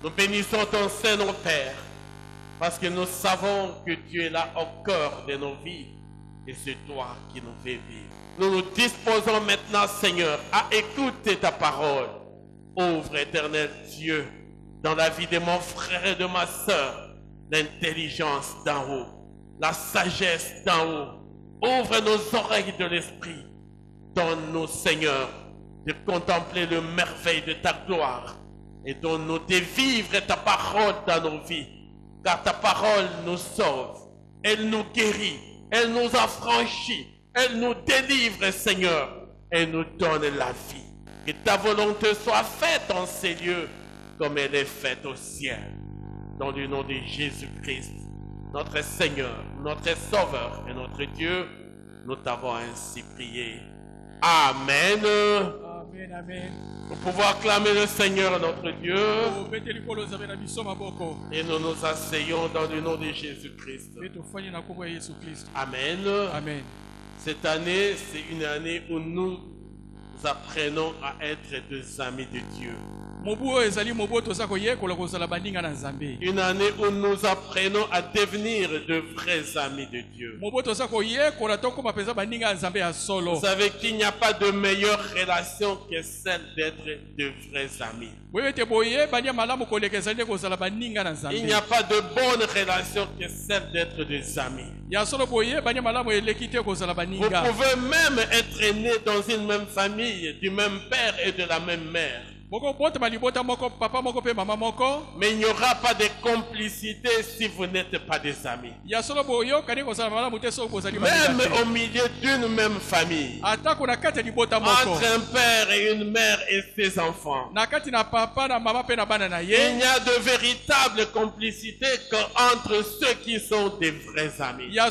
Nous bénissons ton Saint-Nom, Père, parce que nous savons que tu es là au cœur de nos vies et c'est toi qui nous fais vivre. Nous nous disposons maintenant, Seigneur, à écouter ta parole. Ouvre, éternel Dieu, dans la vie de mon frère et de ma sœur, l'intelligence d'en haut, la sagesse d'en haut. Ouvre nos oreilles de l'esprit. Donne-nous, Seigneur, de contempler le merveille de ta gloire et donne-nous de vivre ta parole dans nos vies. Car ta parole nous sauve, elle nous guérit, elle nous affranchit, elle nous délivre, Seigneur, et nous donne la vie. Que ta volonté soit faite en ces lieux comme elle est faite au ciel. Dans le nom de Jésus-Christ, notre Seigneur, notre Sauveur et notre Dieu, nous t'avons ainsi prié. Amen. Amen, amen. Nous pouvons acclamer le Seigneur notre Dieu. Et nous nous asseyons dans le nom de Jésus-Christ. Amen. Amen. Cette année, c'est une année où nous apprenons à être des amis de Dieu. Une année où nous apprenons à devenir de vrais amis de Dieu. Vous savez qu'il n'y a pas de meilleure relation que celle d'être de vrais amis. Il n'y a pas de bonne relation que celle d'être des amis. Vous pouvez même être né dans une même famille, du même père et de la même mère. Mais il n'y aura pas de complicité si vous n'êtes pas des amis. Même au milieu d'une même famille, entre un père et une mère et ses enfants, il n'y a de véritable complicité qu'entre ceux qui sont des vrais amis. Ceux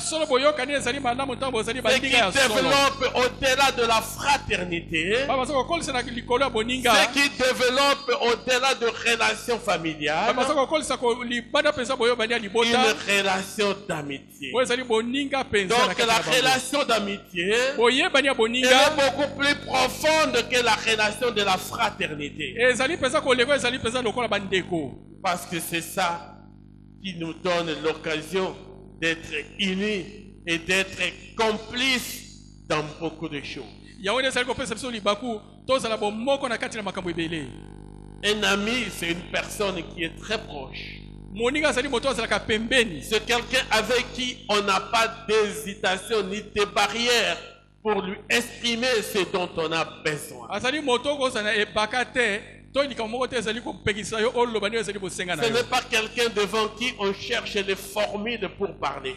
qui développent au-delà de la fraternité, ceux qui développe au-delà de relations familiales, une relation d'amitié. Donc la relation d'amitié est beaucoup plus profonde que la relation de la fraternité. Parce que c'est ça qui nous donne l'occasion d'être unis et d'être complices dans beaucoup de choses. Un ami, c'est une personne qui est très proche. C'est quelqu'un avec qui on n'a pas d'hésitation ni de barrière pour lui exprimer ce dont on a besoin. Ce n'est pas quelqu'un devant qui on cherche les formules pour parler.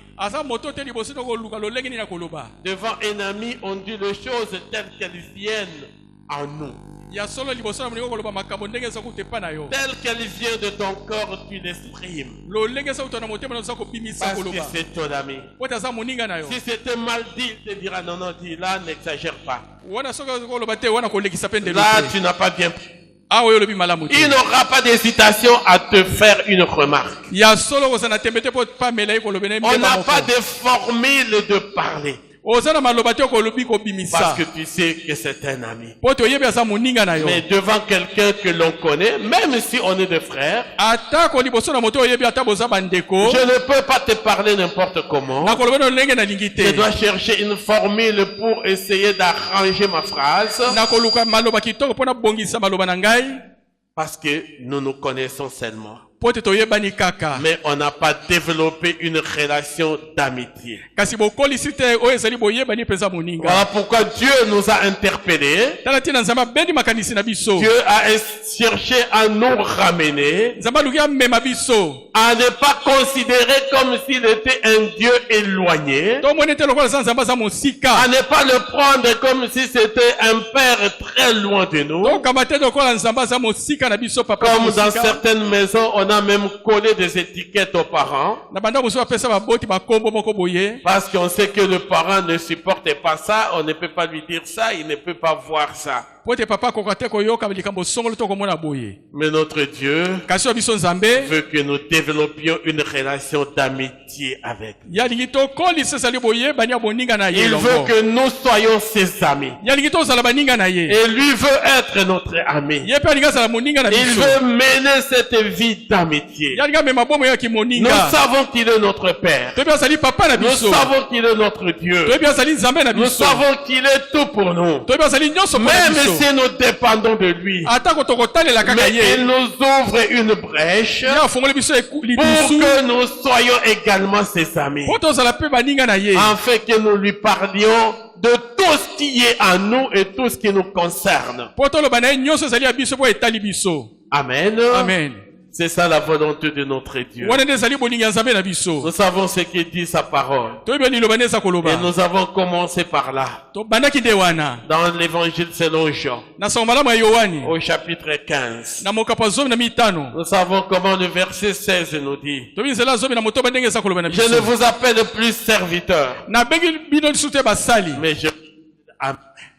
Devant un ami, on dit les choses telles qu'elles viennent en nous. Telles qu'elles viennent de ton corps, tu l'exprimes. Parce que c'est ton ami. Si c'était mal dit, il te dira non, non, dis là, n'exagère pas. Là, tu n'as pas bien pris. Il n'aura pas d'hésitation à te faire une remarque. On n'a pas de formule de parler. Parce que tu sais que c'est un ami. Mais devant quelqu'un que l'on connaît, même si on est des frères, je ne peux pas te parler n'importe comment. Je dois chercher une formule pour essayer d'arranger ma phrase. Parce que nous nous connaissons seulement. Mais on n'a pas développé une relation d'amitié. Voilà pourquoi Dieu nous a interpellés. Dieu a cherché à nous ramener, à ne pas considérer comme s'il était un Dieu éloigné, à ne pas le prendre comme si c'était un Père très loin de nous. Comme dans certaines maisons, on a même collé des étiquettes aux parents. Parce qu'on sait que le parent ne supporte pas ça, on ne peut pas lui dire ça, il ne peut pas voir ça. pote papa kokate koyoka likambo songolo to komona boye. Mais notre Dieu Kasi biso nzambe veut que nous développions une relation d'amitié avec lui. ya lingito koli sesali boye bania boninga na ye. Il veut que nous soyons ses amis. Ya lingito sala baninga na ye. Et lui veut être notre ami. Ye pe alinga sala moninga na Il biso. veut mener cette vie d'amitié. Ya linga me mabomo ya kimoninga. Nous savons qu'il est notre Père. To bien sali papa na Nous biso. savons qu'il est notre Dieu. To bien sali nzambe na Nous biso. savons qu'il est tout pour nous. To bien sali nyonso na Même biso. si nous dépendons de lui. Atako tokotalela kaka Mais ye. il nous ouvre une brèche Ya fongole biso pour libisu. que nous soyons également ses amis. Po tozala pe baninga na ye. Afin que nous lui parlions de tout ce qui est en nous et tout ce qui nous concerne. Po toloba na ye nyonso ezali ya biso po etali biso. Amen. Amen. C'est ça la volonté de notre Dieu. Wana nde ezali boninga ya nzambe na biso. Nous savons ce que dit sa parole. Toyebi liloba nde eza Et koloba. nous avons commencé par là. Tobandaki nde wana. Dans l'évangile selon Jean, Na sango malamu ya Yohani. au chapitre 15. Na mokapo zomi na mitano. Nous savons comment le verset 16 nous dit. Tobi nzela zomi na motoba ndenge eza koloba na Je ne biso. vous appelle plus serviteur, Na bengi bino lisusu te basali. mais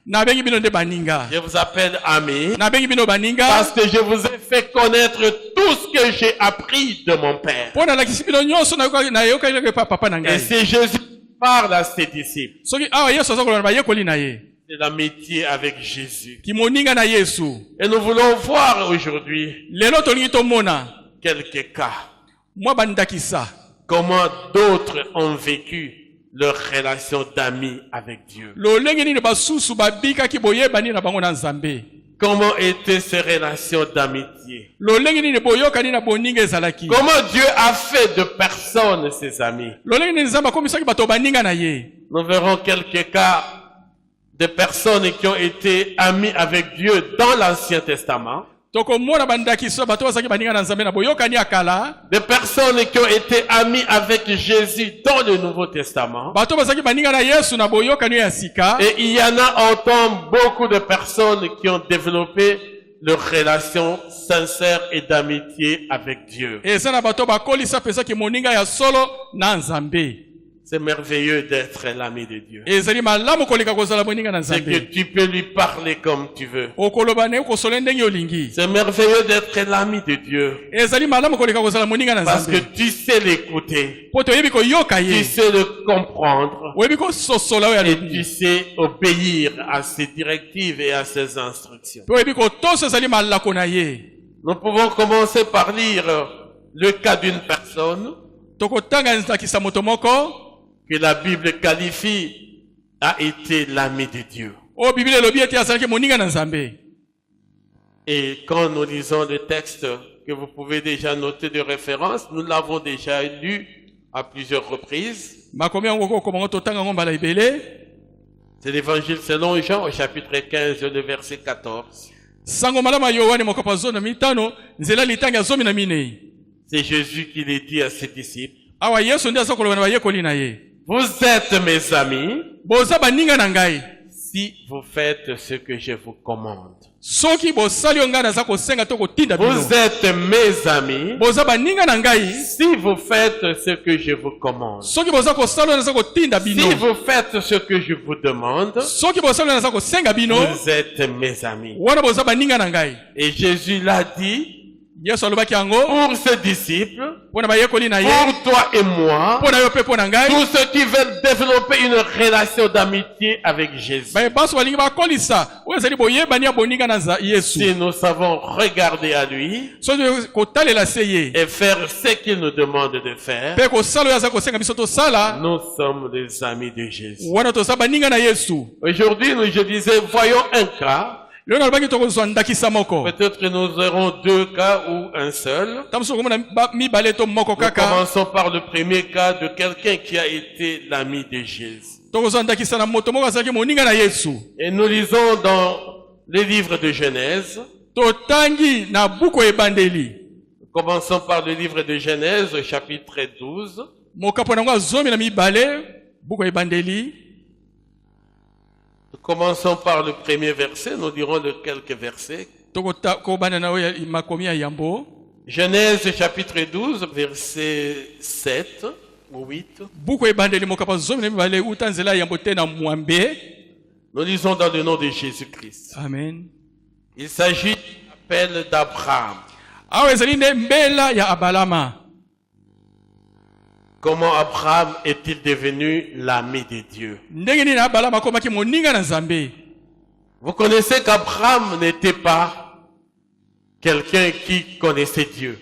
Na bengi bino nde baninga. je vous appelle ami, Na bengi bino baninga. parce que je vous ai fait connaître tout ce que j'ai appris de mon Père. Po na lakisi bino nyonso na yoka ile pa papa na Et ngai. c'est Jésus qui parle à ses disciples. Soki awa Yesu aza koloba na bayekoli na ye. C'est l'amitié avec Jésus. Ki moninga na Yesu. Et nous voulons voir aujourd'hui Lelo tolingi tomona quelques cas. mwa bandakisa. Comment d'autres ont vécu leur relation d'amis avec Dieu. Lolenge nini basusu babikaki boyebani na bango na Nzambe. Comment étaient ces relations d'amitié? Lolenge nini boyokani na boninga ezalaki. Comment Dieu a fait de personnes ses amis? Lolenge nini Nzambe akomisaki bato baninga na ye. Nous verrons quelques cas de personnes qui ont été amis avec Dieu dans l'Ancien Testament. Tokomona bandakisa bato bazaki baninga na Nzambe na boyokani akala. Des personnes qui ont été amis avec Jésus dans le Nouveau Testament. Bato bazaki baninga na Yesu na boyokani ya sika. Et il y en a autant beaucoup de personnes qui ont développé leur relation sincère et d'amitié avec Dieu. Eza na bato bakolisa pesa ki moninga ya solo na Nzambe. C'est merveilleux d'être l'ami de Dieu. Ezali malamu koleka kozala moninga na C'est que Nzambe. tu peux lui parler comme tu veux. Okoloba ne okosole ndenge olingi. C'est merveilleux d'être l'ami de Dieu. Ezali malamu koleka kozala moninga na Parce que Nzambe. tu sais l'écouter. Po toyebi koyoka Tu ye. sais le comprendre. Oyebi kososola oyo Et tu alobi. sais obéir à ses directives et à ses instructions. Po oyebi kotosa ezali malako na ye. Nous pouvons commencer par lire le cas d'une personne Tokotanga nzakisa moto moko. que la Bible qualifie a été l'ami de Dieu. O Bible elobi ete azalaki moninga na Nzambe. Et quand nous lisons le texte que vous pouvez déjà noter de référence, nous l'avons déjà lu à plusieurs reprises. Makomi yango kokoma totanga ngo mbala ibele. C'est l'évangile selon Jean au chapitre 15, le verset 14. Sango malama Yohane mokopa zona mitano nzela litanga zomi na minei. C'est Jésus qui le dit à ses disciples. Awa Yesu ndiye azakoloba na bayekoli na ye. Vous êtes mes amis Boza baninga na ngai. si vous faites ce que je vous commande. Soki bosali yo ngai naza kosenga to kotinda bino. Vous êtes mes amis Boza baninga na ngai. si vous faites ce que je vous commande. Soki boza kosala yo naza kotinda bino. Si vous faites ce que je vous demande, Soki bosala yo naza kosenga bino. vous êtes mes amis. Wana boza baninga na ngai. Et Jésus l'a dit Yesu alobaki yango pour ses disciples, pona bayekoli na ye. pour toi et moi, Pona yo pe pona ngai. tous ceux qui veulent développer une relation d'amitié avec Jésus. Baye baso balingi bakolisa. Oyo ezali boyebani ya boninga na Yesu. Si nous savons regarder à lui Soki kotalela se ye. et faire ce qu'il nous demande de faire, Pe kosala oyo aza kosenga biso tosala. nous sommes des amis de Jésus. Wana toza baninga na Yesu. Aujourd'hui, je disais, voyons un cas. Lelo nalobaki tokozwa ndakisa moko. Peut-être que nous aurons deux cas ou un seul. Tamuso komona mibale to moko Nous kaka. commençons par le premier cas de quelqu'un qui a été l'ami de Jésus. Tokozwa ndakisa na moto moko azalaki moninga na Yesu. Et nous lisons dans les livres de Genèse. Totangi na buku ebandeli. Commençons par le livre de Genèse, chapitre 12. Mokapo nango azomi na mibale buku ebandeli. Commençons par le premier verset. Nous dirons de quelques versets. Tokobana na oyo makomi ya yambo. Genèse, chapitre 12, verset 7 ou 8. Buku ebandeli mokapo azomi na mibale uta nzela yambo te na mwambe. Nous lisons dans le nom de Jésus-Christ. Amen. Il s'agit de l'appel d'Abraham. awa ezali nde mbela ya abalama. Comment Abraham est-il devenu l'ami de Dieu? Ndenge nini abalama akomaki moninga na Nzambe? Vous connaissez qu'Abraham n'était pas quelqu'un qui connaissait Dieu.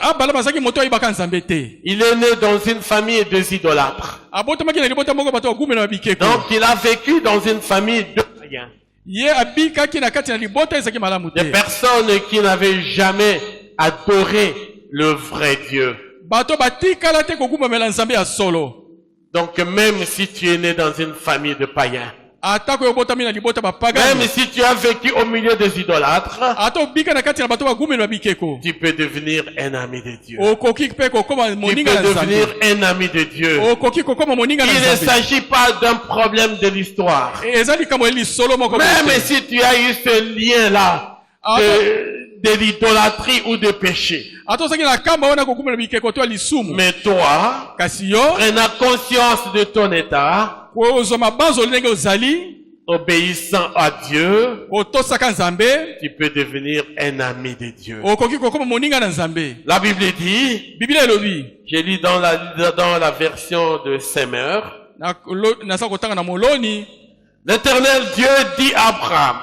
Abalama azalaki moto ayebaka Nzambe te. Il est né dans une famille des idolâtres. Abotamaki na libota moko bato bagumela bikeko. Donc il a vécu dans une famille de païens. Ye abikaki na kati na libota ezaki malamu te. Des personnes qui n'avaient jamais adoré le vrai Dieu. Bato batikala te kogumela Nzambe ya solo. Donc même si tu es né dans une famille de païens, atako yobotami na libota bapagani, même si tu as vécu au milieu des idolâtres, ato bika na kati na bato bagumela bikeko, tu peux devenir un ami de Dieu. okoki pe kokoma Tu moninga peux na Nzambe. devenir un ami de Dieu. Okoki kokoma moninga na Il ne Nzambe. s'agit pas d'un problème de l'histoire. Ezali kamo eli solo moko. Même si tu as eu ce lien-là de l'idolâtrie ou de péché. Ato saki na kamba wana kogumela bikeko to lisumu. Mais toi, Kasi yo prenant conscience de ton état, kozoma banzo ndenge ozali, obéissant à Dieu, otosaka Nzambe, tu peux devenir un ami de Dieu. okoki kokoma moninga na Nzambe. La Bible dit, Biblia elobi, je lis dans la version de Semeur, na sa kotanga na moloni, l'Éternel Dieu dit à Abraham,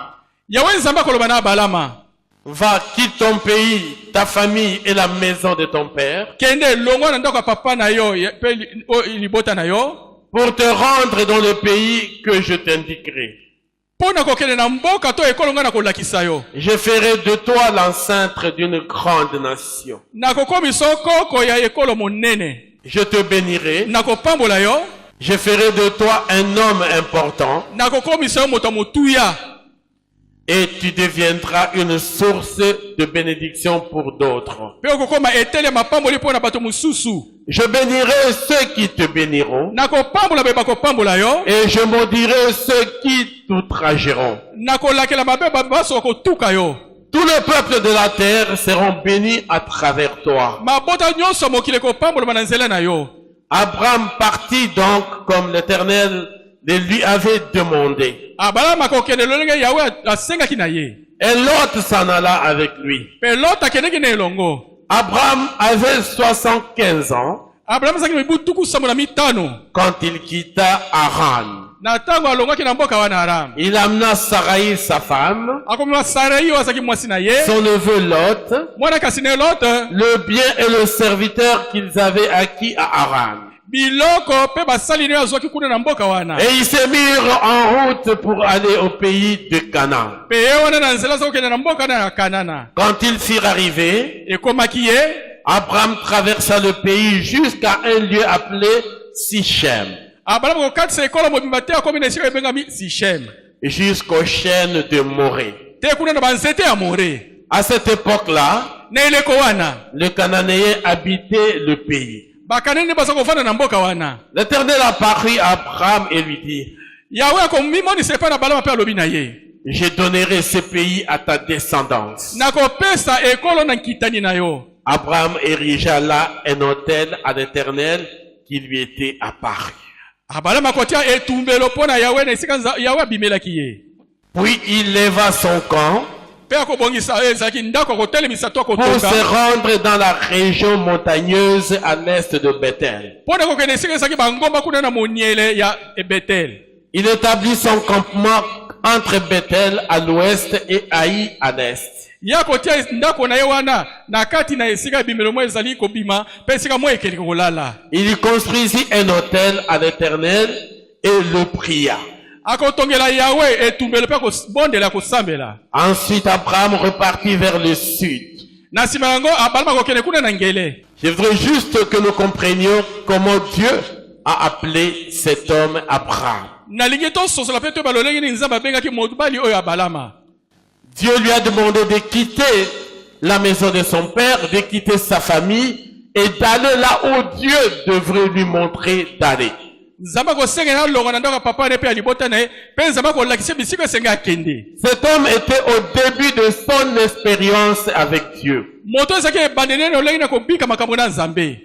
Yawe Nzambe akoloba na Abalama, va, quitte ton pays, ta famille et la maison de ton père, kende longwa na ndako ya papa na yo pe libota na yo, pour te rendre dans le pays que je t'indiquerai. pona kokende na mboka to ekolonga na kolakisa yo. Je ferai de toi l'ancêtre d'une grande nation. Na kokomisa koko ya ekolo monene. Je te bénirai. Na kopambola yo. Je ferai de toi un homme important. Na kokomisa yo moto motuya. Et tu deviendras une source de bénédiction pour d'autres. Pe okokoma etele mapamboli pona bato mususu. Je bénirai ceux qui te béniront. Na kopambola be bakopambola yo. Et je maudirai ceux qui t'outrageront. Na kolakela mabe baso kotuka yo. Tous les peuples de la terre seront bénis à travers toi. Mabota nyonso mokile kopambola na nzela na yo. Abraham partit donc comme l'Éternel le lui avait demandé. Abalama kokende lolenge Yawe asengaki na ye. Et Lot s'en alla avec lui. Pe Lot akendeki na elongo. Abraham avait 75 ans Abraham saki mibu tuku samula mitano. quand il quitta Haran. Na tango alongaki na mboka wana Aram. Il amena Sarai, sa femme, Akomima Sarai wasaki mwasi na ye. son neveu Lot, Mwana kasine Lot. le bien et le serviteur qu'ils avaient acquis à Haran. Biloko pe basali ne azwaki kuna na mboka wana. Et ils se mirent en route pour aller au pays de Canaan. Pe ye wana na nzela zokende na mboka na Kanana. Quand ils furent arrivés, Ekomaki ye. Abraham traversa le pays jusqu'à un lieu appelé Sichem, Abalama kokatisa ekolo mobimba te akomi na esika ebengami Sichem. jusqu'aux chênes de Morée. Te kuna na banzete ya More. À cette époque-là, Na eleko wana. le Cananéen habitait le pays. Bakanene basa kofanda na mboka wana. L'Éternel apparut à Abraham et lui dit, Yawe akomimoni sepa na Balama pe alobi na ye. je donnerai ce pays à ta descendance. Nakopesa ekolo na nkitani na yo. Abraham érigea là un autel à l'Éternel qui lui était apparu. Abalama kotia etumbelo pona Yawe na esika Yawe abimelaki ye. Puis il leva son camp Pe akobongisa ezaki ndako kotelemisa to pour kotonga. se rendre dans la région montagneuse à l'est de Bethel. Pona kokende esika ezaki bangomba kuna na moniele ya Bethel. Il établit son campement entre Bethel à l'ouest et Haï à l'est. Ya kotia ndako na ye wana na kati na esika bimelo mo ezali kobima pe esika mo ekeli kolala. Il y construisit un autel à l'Éternel et le pria. Akotongela Yawe etumbelo pe kobondela kosambela. Ensuite, Abraham repartit vers le sud. Na sima yango Abalama kokende kuna na ngele. Je voudrais juste que nous comprenions comment Dieu a appelé cet homme Abraham. Nalingi to sosola pe to balolenge ni nzamba bengaki mobali oyo Abalama. Dieu lui a demandé de quitter la maison de son père, de quitter sa famille et d'aller là où Dieu devrait lui montrer d'aller. Nzamba kosengela longo na ndako papa ne pe alibota na pe nzamba kolakisa bisiko esenga akende. Cet homme était au début de son expérience avec Dieu. Moto ezaki ebandene na olengi na kobika makambo na Nzambe.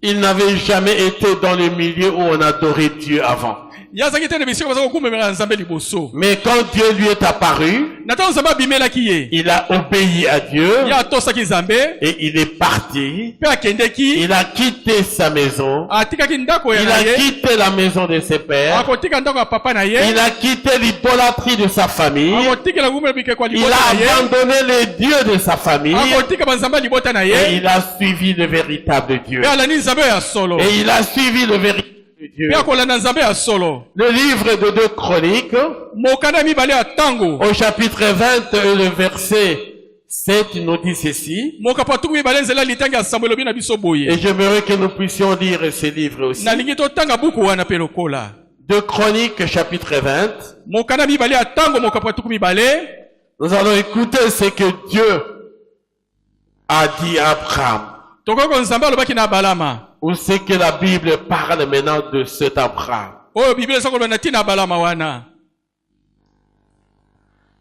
Il n'avait jamais été dans le milieu où on adorait Dieu avant. yazaki te na bisika bazako kumemela nzambe liboso. Mais quand Dieu lui est apparu, Na tango nzambe abimelaki ye, il a obéi à Dieu ya atosaki nzambe, et il est parti. pe akendeki, Il a quitté sa maison. atikaki ndako ya Il na a ye, quitté la maison de ses pères. akotika ndako ya papa na ye, Il a quitté l'idolâtrie de sa famille. akotikela kumela bikeko ya Il libota a na ye, abandonné les dieux de sa famille. akotika banzambe ya libota na Et ye, il a suivi le véritable Dieu. pe alandi nzambe ya solo, Et il a suivi le véritable Dieu. pe akolanda nzambe ya solo. Le livre de 2 Chroniques, Mokanda mibale ya tango, au chapitre 20 et le verset 7, il nous dit ceci. mokapo tuku mibale nzela litangi ya sambo elobi na biso Et boye. j'aimerais que nous puissions lire ce livre aussi. Nalingi totanga buku wana pe lokola. 2 Chroniques, chapitre 20. Mokanda mibale ya tango, mokapo tuku mibale. Nous allons écouter ce que Dieu a dit à Abraham. Tokoko nzambe alobaki na Balama. Ou ce que la Bible parle maintenant de cet Abraham. Oyo Bible ezakoloba na tina Balama wana.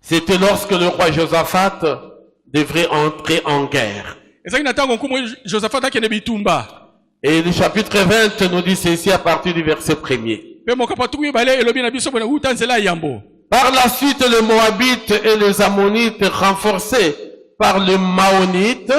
C'était lorsque le roi Josaphat devrait entrer en guerre. Ezaki na tango nkumu Josaphat akende bitumba. Et le chapitre 20 nous dit ceci à partir du verset 1er. Pe mokapo tuku mibale elobi na biso bona uta nzela ya yambo. Par la suite, les Moabites et les Ammonites, renforcés par les Maonites,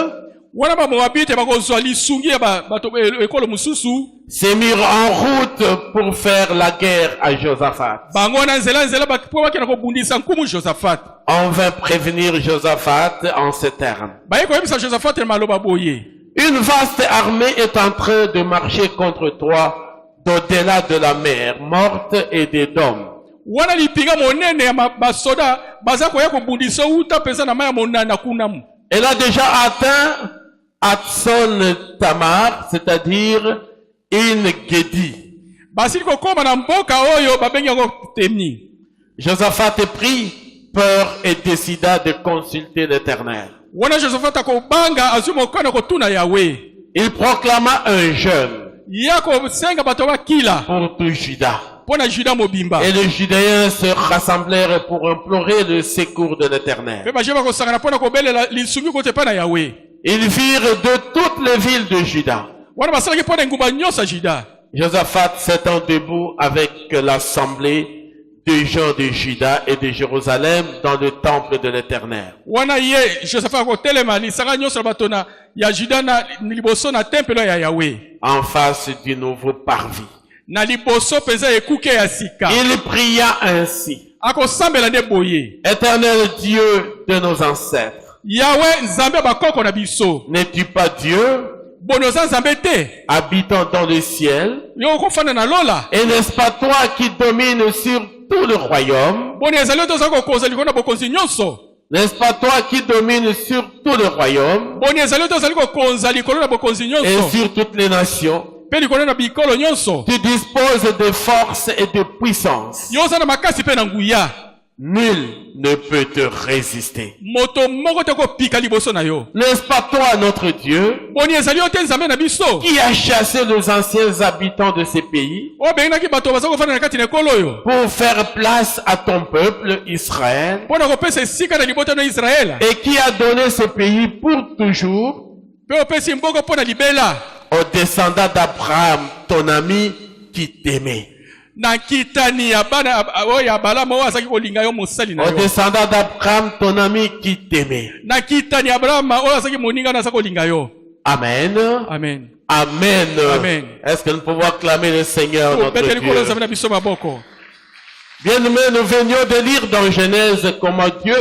Wana ba Moabite bakozwa lisungi ya bato ekolo mususu. se mirent en route pour faire la guerre à Josaphat. Bango na nzela po bakena kobundisa nkumu Josaphat. On vint prévenir Josaphat en ces termes. Baye koyebisa Josaphat na maloba boye. Une vaste armée est en train de marcher contre toi d'au-delà de la mer morte et des dômes. Wana lipinga monene ya basoda baza koya kobundisa uta pesa na maya monana kunamu. Elle a déjà atteint Atson Tamar, c'est-à-dire une Gedi. Basili kokoma na mboka oyo babengi yango Temni. Josaphat prit peur et décida de consulter l'Éternel. Wana Josaphat akobanga azwi mokano kotuna Yawe. Il proclama un jeûne Yako senga bato bakila pour tout Juda. pona Juda mobimba. Et les Judéens se rassemblèrent pour implorer le secours de l'Éternel. Pe baje bakosangana pona kobelela lisungi kote pa na Yawe. Ils virent de toutes les villes de Juda. Wana basalaki pona ngumba nyonso Juda. Josaphat s'étant debout avec l'assemblée des gens de Juda et de Jérusalem dans le temple de l'Éternel. Wana ye Josaphat kotelema lisanga nyonso bato na ya Juda na liboso na tempelo ya Yawe. En face du nouveau parvis. Na liboso peza ekuke ya sika. Il pria ainsi. Akosambela nde boye. Éternel Dieu de nos ancêtres, Yawe nzambe bakoko na biso. n'es-tu pas Dieu, Bonoza nzambe te. habitant dans le ciel? Yo kofana na lola. Et n'est-ce pas toi qui domines sur tout le royaume? Boni ezali toza kokonza likona bokonzi nyonso. N'est-ce pas toi qui domines sur tout le royaume Boni ezali tozali kokonza likolo na bokonzi et nyonso. sur toutes les nations? Pe likolo na bikolo nyonso. Tu disposes de force et de puissance. Yoza na makasi pe na nguya. Nul ne peut te résister. Moto moko te kopika liboso na yo. N'est-ce pas toi, notre Dieu, Boni ezali te nzambe na biso. qui a chassé les anciens habitants de ces pays O benginaki bato baza kofana na kati na ekolo oyo. pour faire place à ton peuple Israël, Pona kopesa esika na libota na Israela. et qui a donné ce pays pour toujours Pe opesi mboka pona libela. aux descendants d'Abraham, ton ami qui t'aimait. Na kitani ya bana oyo ya Balama oyo azaki kolinga yo mosali na Aux yo. descendants d'Abraham, ton ami qui t'aimait. Na kitani ya Abraham oyo azaki moninga na azaki kolinga yo. Amen. Amen. Amen. Amen. Est-ce que nous pouvons acclamer le Seigneur, notre Bete likolo Dieu? nzambe na biso maboko. Bien-aimés, nous venions de lire dans Genèse comment Dieu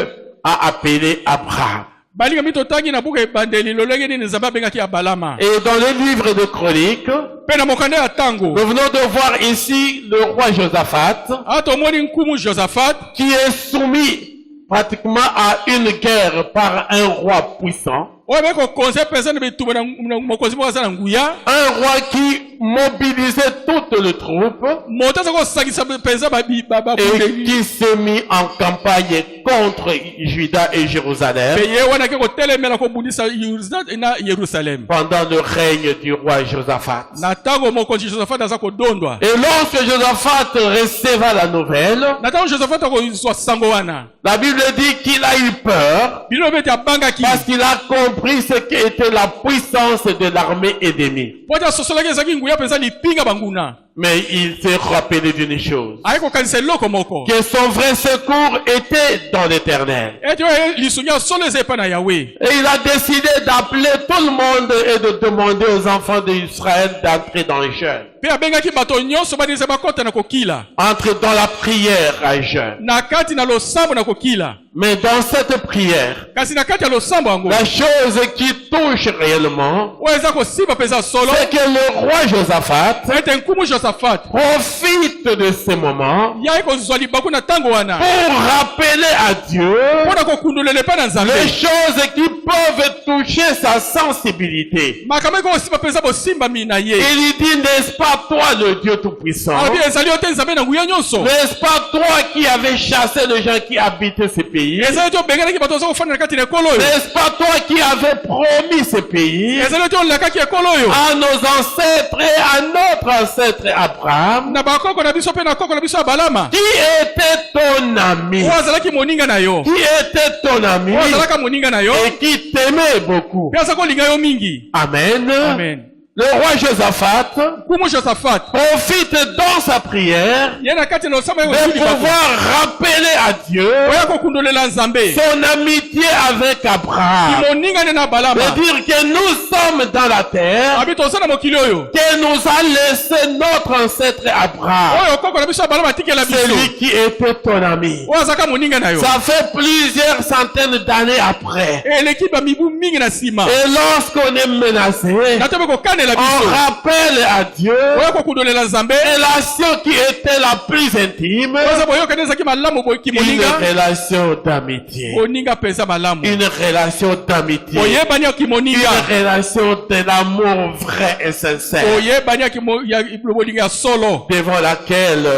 a appelé Abraham. Balinga mito tangi na buka ebandeli lolenge nini nzambe abengaki ya Balama. Et dans le livre de Chroniques, Pe na mokanda ya tango. nous venons de voir ici le roi Josaphat Ato moni nkumu Josaphat. qui est soumis pratiquement à une guerre par un roi puissant. Oyo beko konse pesa na bitumba na mokonzi moko aza na nguya. Un roi qui mobilisait toutes les troupes Moto aza kosakisa pesa et babundeli. qui s'est mis en campagne contre Juda et Jérusalem Pe ye wana ke kotelemela kobundisa Yuda na Yerusalem. pendant le règne du roi Josaphat. Na tango mokonzi Josaphat aza kodondwa. Et lorsque Josaphat receva la nouvelle, Na tango Josaphat akozwa sango wana. la Bible dit qu'il a eu peur Bino bete abangaki. parce qu'il a compris ce qu'était la puissance de l'armée ennemie. Pota sosolaki ezaki nguya pesa lipinga banguna. Mais il s'est rappelé d'une chose, ayikokanisa eloko moko que son vrai secours était dans l'Éternel. eti lisungi ya solo eza epai na yawe Et il a décidé d'appeler tout le monde et de demander aux enfants d'Israël d'entrer dans le jeûne. mpe abengaki bato nyonso badize bakota na kokila Entre dans la prière à jeûne. na kati na losambo na kokila. Mais dans cette prière, Kasi na kati ya losambo yango la chose qui touche réellement, oyo eza kosimba mpenza solo c'est que le roi Josaphat ete nkumu josafate profite de ce moment yai kozwa libaku na ntango wana pour rappeler à Dieu mpo na kokundolela epai na nzambe les choses qui peuvent toucher sa sensibilité. makambo eki kosimba mpenza bosimbami na ye Il lui dit, n'est-ce pas toi le Dieu Tout-Puissant? alobi ezali yo te nzambe na nguya nyonso N'est-ce pas toi qui avais chassé les gens qui habitaient ce pays? ezali yo te obenganaki bato oza kofanda na kati na ekolo oyo N'est-ce pas toi qui avais promis ce pays ezali yo te olakaki ekolo oyo à nos ancêtres et à notre ancêtre Abraham, na bakoko na biso mpe na koko na biso ya balama qui était ton ami, oyo azalaki moninga na yo qui était ton ami oyo azalaka moninga na yo et qui t'aimait beaucoup. mpe aza kolinga yo mingi. Amen. Amen. Le roi Josaphat Nkumu josafate profite dans sa prière ye na kati na losambo de pouvoir rappeler à Dieu oya kokundolela nzambe son amitié avec Abraham. moningane na balama De dire que nous sommes dans la terre abi toza na mokili oyo que nous a laissé notre ancêtre Abraham, oyo koko na biso ya balama atikela biso celui qui était ton ami. oyo azalaka moninga na yo Ça fait plusieurs centaines d'années après. eleki bamibu mingi na nsima Et lorsqu'on est menacé, na to mpe kokanela on biso rappelle à Dieu oyo kokundolela nzambe une relation qui était la plus intime, oza boyokani ezalaki malamu boyiki une moninga relation d'amitié. moninga mpenza malamu Une relation d'amitié. boyebani ya Une kimoninga relation de l'amour vrai et sincère, boyebani ya bolinga ya solo devant laquelle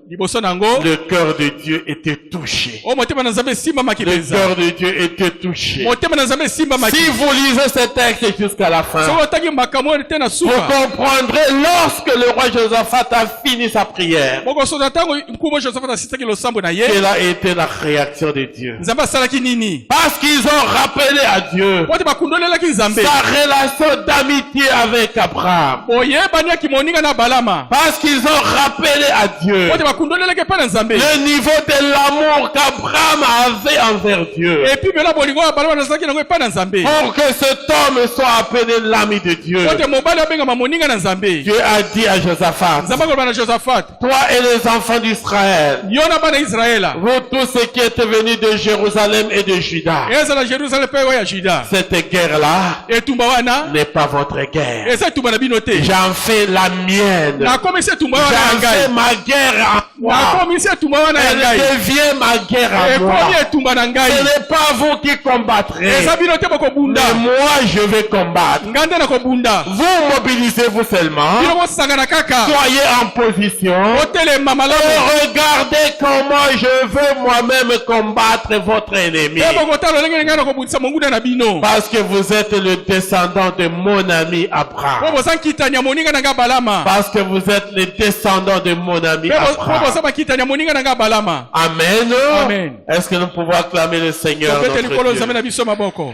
liboso na yango le cœur de Dieu était touché. oyo motema na nzambe esimbamaki Le mpenza cœur de Dieu était touché. motema na nzambe esimbamaki Si vous lisez ce texte jusqu'à la fin, soki otangi makambo oyo te na vous suka comprendrez lorsque le roi Josaphat a fini sa prière, bokosoza ntango nkumu josafate asisaki losambo na ye quelle a été la réaction de Dieu. nzambe asalaki nini Parce qu'ils ont rappelé à Dieu po te bakundolelaki nzambe sa relation d'amitié avec Abraham. boyebaniaki moninga na balama Parce qu'ils ont rappelé à Dieu po te bakundolelaki epai na nzambe le niveau de l'amour qu'Abraham avait envers Dieu. epi mela bolingo ya balama nazalaki nango epai na nzambe Pour que cet homme soit appelé l'ami de Dieu, po te mobali abengama moninga na nzambe Dieu a dit à Josaphat, nzambe akoloba na josafate toi et les enfants d'Israël, yo na bana israela vous tous ceux qui êtes venus de Jérusalem et de Juda, ezala jerusalem mpe oyo ya juda cette guerre-là etumba wana n'est pas votre guerre. eza etumba na bino te J'en fais la mienne. nakomisi etumba wana ya J'en fais ngai ma guerre à moi. nakomisi etumba wana ya Elle ngai devient ma guerre à moi. ekomi etumba na ngai Ce n'est pas vous qui combattrez, eza bino te bokobunda mais moi je vais combattre. ngai nde nakobunda Vous mobilisez-vous seulement, bino bosangana kaka soyez en position botelema et malamu regardez comment je veux moi-même combattre votre ennemi. mpe bokotala olenge ngai nakobundisa monguna na bino Parce que vous êtes le descendant de mon ami po Abraham. boza nkitani ya moninga na ngai balama Parce que vous êtes le descendant de mon ami po boza Abraham. bakitani ya moninga na ngai balama Amen. Amen. Est-ce que nous pouvons acclamer le Seigneur topete likolo notre nzambe Dieu? na biso maboko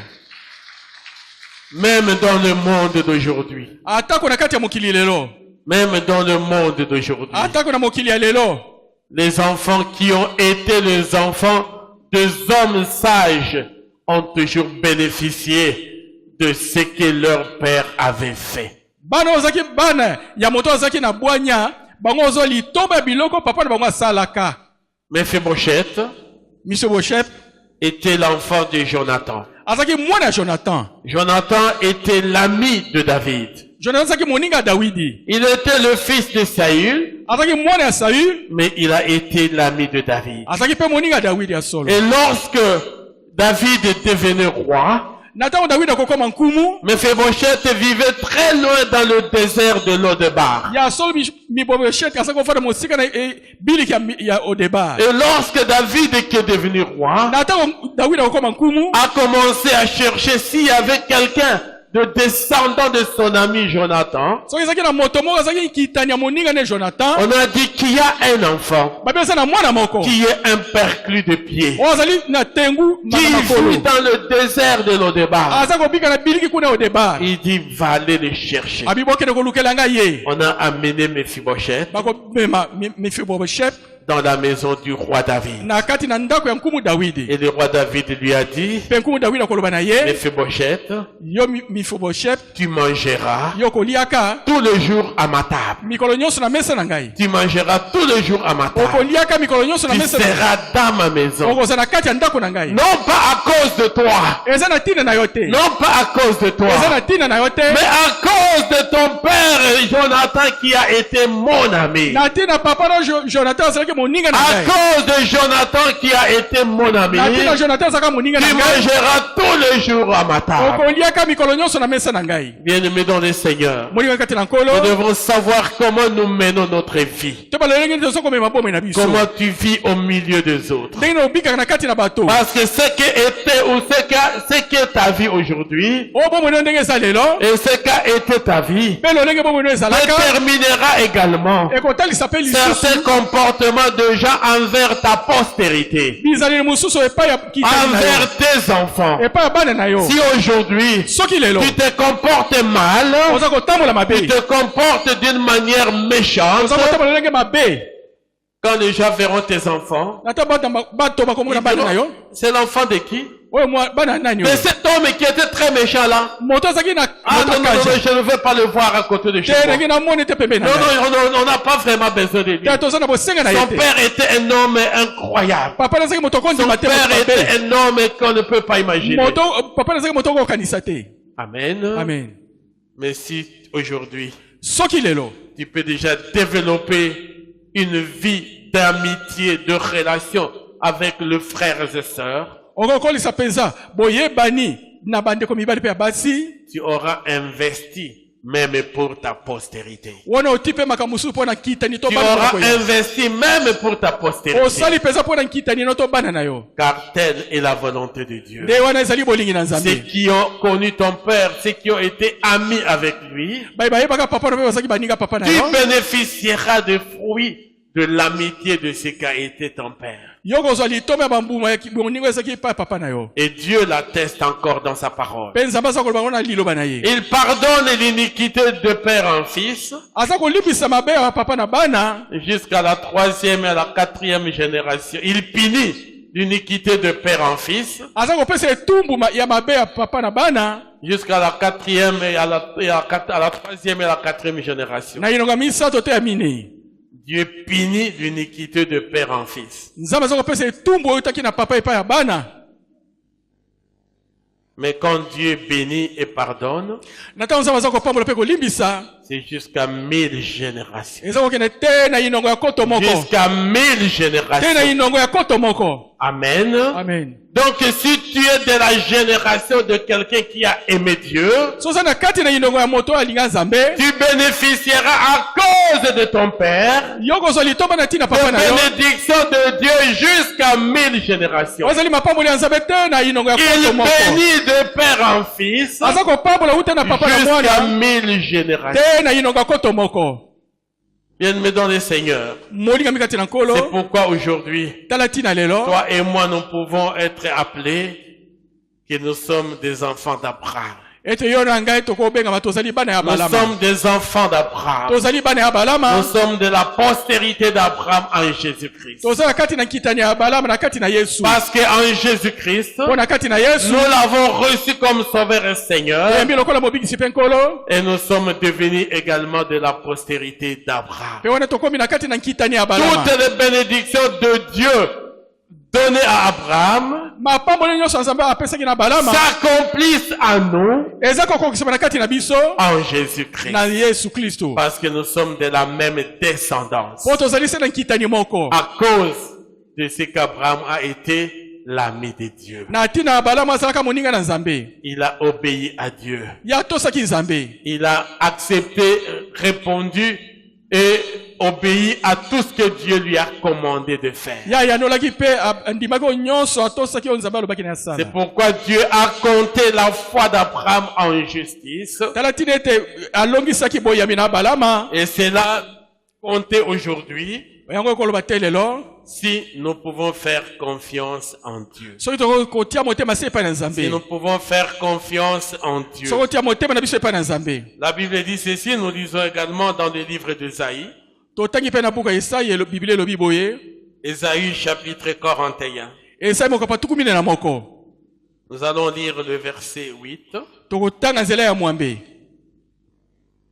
Même dans le monde d'aujourd'hui, atako na kati ya mokili lelo même dans le monde d'aujourd'hui, atako na mokili ya lelo les enfants qui ont été les enfants des hommes sages ont toujours bénéficié de ce que leur père avait fait. bana oyo ozalaki bana ya moto oyo azalaki na bwanya bango ozo litomba ya biloko papa na bango asalaka Mephibosheth miso boshep était l'enfant de Jonathan. azalaki mwana ya jonathan Jonathan était l'ami de David. jonathan azalaki moninga ya dawidi Il était le fils de Saül, azalaki mwana ya saül mais il a été l'ami de David. azalaki mpe moninga ya dawidi ya solo Et lorsque David est devenu roi, na ntango dawidi akokoma nkumu Mephibosheth vivait très loin dans le désert de Lodebar. ya solo mibosheti azalaki kofanda mosika na biliki ya odebar Et lorsque David qui est devenu roi, na ntango dawidi akokoma nkumu a commencé à chercher s'il y avait quelqu'un de descendant de son ami Jonathan, soki ezalaki na moto moko azalaki nkitani ya moninga ne Jonathan, on a dit qu'il y a un enfant babesa na mwana moko qui est un perclus de pied, oyo azali na tengu na qui makolo vit dans le désert de Lodebar. aza kobika na biliki kuna odebar Il dit, va aller le chercher. abi bokende kolukela ngai ye On a amené Mephibosheth bakobema Mephibosheth dans la maison du roi David. na kati na ndako ya nkumu Dawidi. Et le roi David lui a dit, Pe nkumu Dawidi akoloba na ye, Mephibosheth, yo Mephibosheth, tu mangeras yo koliaka tous les jours à ma table. mikolo nyonso na mesa na ngai. Tu mangeras tous les jours à ma table. Okoliaka mikolo nyonso na Tu mesa na ngai. seras dans ma maison. Okoza na kati ya ndako na ngai. Non pas à cause de toi. Eza na tina na yo te. Non pas à cause de toi. Eza na tina na yo te. Mais à cause de ton père Jonathan qui a été mon ami. Na tina papa na Jonathan azalaki moninga na À ngai. cause de Jonathan qui a été mon ami. Na tina Jonathan azalaka moninga na Tu ngai. mangeras tous les jours à ma table. Okoliaka mikolo nyonso na mesa na ngai. Bien-aimés dans le Seigneur, Moninga kati na nkolo. nous devons savoir comment nous menons notre vie. Te balelenge nzo komema bomo na biso. Comment tu vis au milieu des autres. Ndenge na obika na kati na bato. Parce que ce qui était ou ce qui est ta vie aujourd'hui, O bomo ndenge eza lelo. et ce qu'a été ta vie, Pe lolenge bomo ezalaka. déterminera également Ekotalisa pe lisusu. certains comportements de gens envers ta postérité, Bizaleli mususu epai ya kitani na yo. envers tes enfants. Epai ya bana na yo. Si aujourd'hui Soki lelo. tu te comportes mal, Oza kotambola tu mabe. te comportes d'une manière méchante, Oza kotambola ndenge mabe. quand les gens verront tes enfants, Nata bato bakomona ils bana na yo. diront, c'est l'enfant de qui? Oyo mwa bana nani De yo. cet homme qui était très méchant là. Moto azaki na Ah non, non, non, kaje. je ne veux pas le voir à côté de chez Te moi. ndenge na moni te pembe na. Non, non, on n'a pas vraiment besoin de lui. Te toza na bosenga na Son yete. père était un homme incroyable. Papa nazaki moto kondi Son mate père mabe. était un homme qu'on ne peut pas imaginer. Moto papa nazaki moto ko kanisa te. Amen. Amen. Mais si aujourd'hui, Soki lelo. tu peux déjà développer une vie d'amitié, de relation avec les frères et sœurs, Okokolisa penza boye bani na bandeko mibali pe ya basi. tu auras investi même pour ta postérité. Wana otipe makamusu po na kitani to Tu bana auras ko. investi même pour ta postérité. Osali penza po na kitani no to bana na yo. Car telle est la volonté de Dieu. De wana ezali bolingi na Ceux Nzambe. qui ont connu ton père, ceux qui ont été amis avec lui, Bai bai baka papa no pe basaki baninga papa na tu yo. bénéficieras des fruits de l'amitié de ce qu'a été ton père. Yoko zali tome bambuma ya boningo ezaki pa papa na yo. Et Dieu l'atteste encore dans sa parole. Penza basa ko bangona liloba na ye. Il pardonne l'iniquité de père en fils Asa ko libisa mabe ya papa na bana jusqu'à la 3e et à la 4e génération. Il punit l'iniquité de père en fils asa ko pesa etumbu ya mabe ya papa na bana jusqu'à la 4e et à la 3e et à la 4e génération. na inonga misato te ya mine. Dieu punit l'iniquité de père en fils. Nzambe asa ko pesa etumbu oyo taki na papa epa ya bana. Mais quand Dieu bénit et pardonne, Nata nzambe asa ko pambola pe ko limbisa. c'est jusqu'à 1000 générations. Eza ko kene te na inongo ya koto moko. Jusqu'à 1000 Te na générations. inongo ya koto moko. Amen. Amen. Donc si tu es de la génération de quelqu'un qui a aimé Dieu, Soza na kati na inongo ya moto alinga Nzambe. tu bénéficieras à cause de ton père Yoko zali tomba na tina papa de na yo. bénédiction de Dieu jusqu'à 1000 générations. Ozali mapamboli ya Nzambe te na inongo ya koto Il moko. bénit de père en fils Asa ko pambola uta na papa na jusqu'à mwana. 1000 générations. Te na inongo ya koto moko. Bien-aimés dans le Seigneur, Molinga mikati na nkolo. c'est pourquoi aujourd'hui, Tala tina lelo. toi et moi, nous pouvons être appelés que nous sommes des enfants d'Abraham. Ete yo na ngai tokobengama tozali bana ya Nous balama. sommes des enfants d'Abraham. Tozali bana ya balama. Nous sommes de la postérité d'Abraham en Jésus-Christ. Tozala kati na kitani ya balama na kati na Yesu. Parce qu'en Jésus-Christ, Po na kati na Yesu. nous l'avons reçu comme Sauveur et Seigneur. Yembi lokola mobikisi pe nkolo. Et nous sommes devenus également de la postérité d'Abraham. Pe wana tokomi na kati na kitani ya balama. Toutes les bénédictions de Dieu données à Abraham Mapamboli nyonso Nzambe apesaki na balama. s'accomplissent à nous Eza kokokisama na kati na biso. en Jésus-Christ. Na Yesu Kristo. Parce que nous sommes de la même descendance. Po tozali se na kitani moko. À cause de ce qu'Abraham a été l'ami de Dieu. Na tina ya balama azalaka moninga na Nzambe. Il a obéi à Dieu. Ya tosaki Nzambe. Il a accepté, répondu et obéit à tout ce que Dieu lui a commandé de faire. C'est pourquoi Dieu a compté la foi d'Abraham en justice. Et c'est là compté aujourd'hui si nous pouvons faire confiance en Dieu. Si nous pouvons faire confiance en Dieu. La Bible dit ceci, nous lisons également dans le livre d'Ésaïe. Ésaïe chapitre 41. Nous allons lire le verset 8.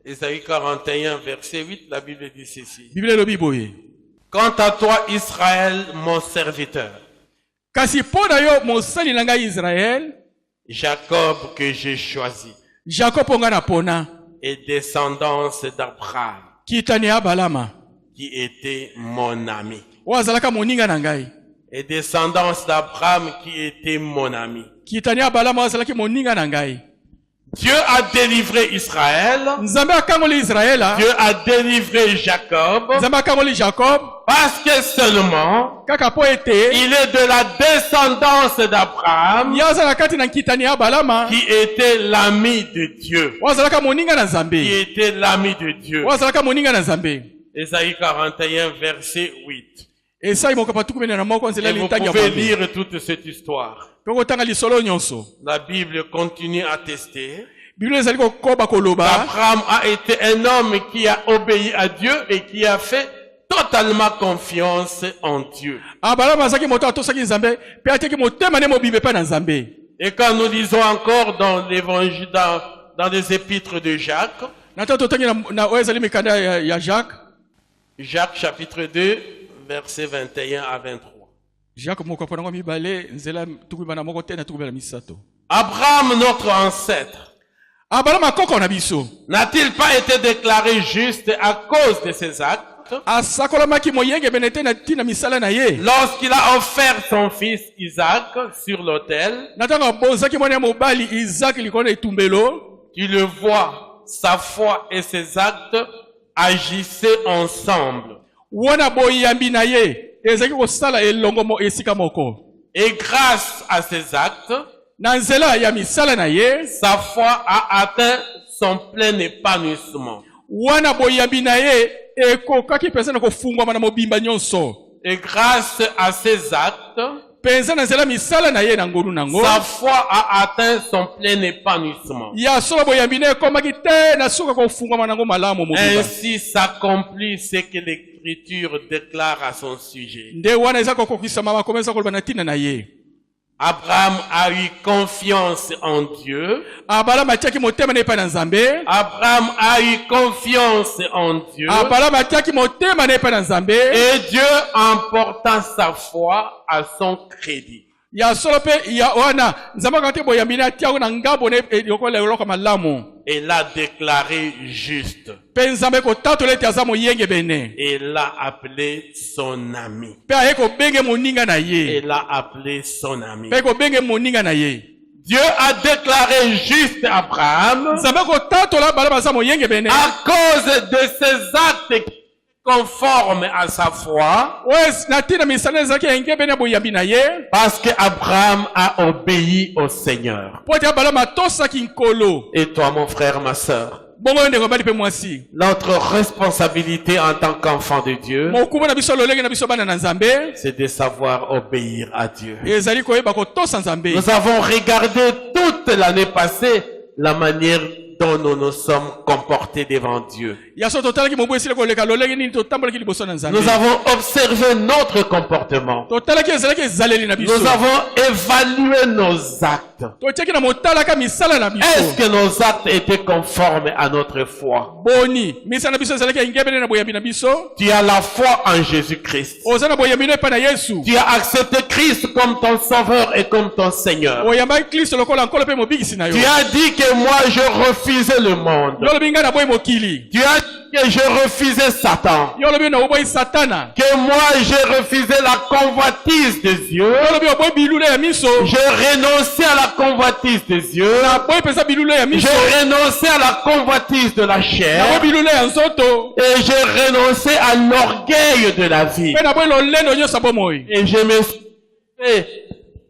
Ésaïe 41, verset 8, la Bible dit ceci. Quant à toi, Israël, mon serviteur, Jacob que j'ai choisi, et descendance d'Abraham, qui était mon ami. Et descendance d'Abraham qui était mon ami. Dieu a délivré Israël. Dieu a délivré Jacob. Parce que seulement il est de la descendance d'Abraham qui était l'ami de Dieu. Qui était l'ami de Dieu. Ésaïe 41, verset 8. Et vous pouvez lire toute cette histoire. La Bible continue à tester. Abraham a été un homme qui a obéi à Dieu et qui a fait totalement confiance en Dieu. Et quand nous lisons encore dans l'évangile, dans les épîtres de Jacques, Jacques chapitre 2, versets 21 à 23. Abraham, notre ancêtre, n'a-t-il pas été déclaré juste à cause de ses actes? Lorsqu'il a offert son fils Isaac sur l'autel, tu le vois, sa foi et ses actes agissaient ensemble. Et grâce à ces actes, sa foi a atteint son plein épanouissement. Et grâce à ces actes, sa foi a atteint son plein épanouissement. Ainsi s'accomplit ce que l'Écriture déclare à son sujet. Abraham a eu confiance en Dieu. Abraham a eu confiance en Dieu. Et Dieu emporta sa foi à son crédit. Et l'a déclaré juste. Et l'a appelé son ami. Et l'a appelé son ami. Dieu a déclaré juste Abraham à cause de ses actes conformes à sa foi, parce que Abraham a obéi au Seigneur. Et toi, mon frère, ma sœur, notre responsabilité en tant qu'enfant de Dieu, c'est de savoir obéir à Dieu. Nous avons regardé toute l'année passée la manière dont nous nous sommes comportés devant Dieu. Nous avons observé notre comportement. Nous avons évalué nos actes. Est-ce que nos actes étaient conformes à notre foi? Tu as la foi en Jésus-Christ. Tu as accepté Christ comme ton sauveur et comme ton Seigneur. Tu as dit que moi je refusais le monde. Tu as que je refusais Satan, yo lobi na oboyi satana que moi j'ai refusé la convoitise des yeux, yo lobi oboyi bilule ya miso j'ai renoncé à la convoitise des yeux, na boyi pesa bilule ya miso j'ai renoncé à la convoitise de la na chair, boyi bilule ya nzoto et j'ai renoncé à l'orgueil de la vie. mpe na boyi lolendo nyonso ya bomoi Et je me suis fait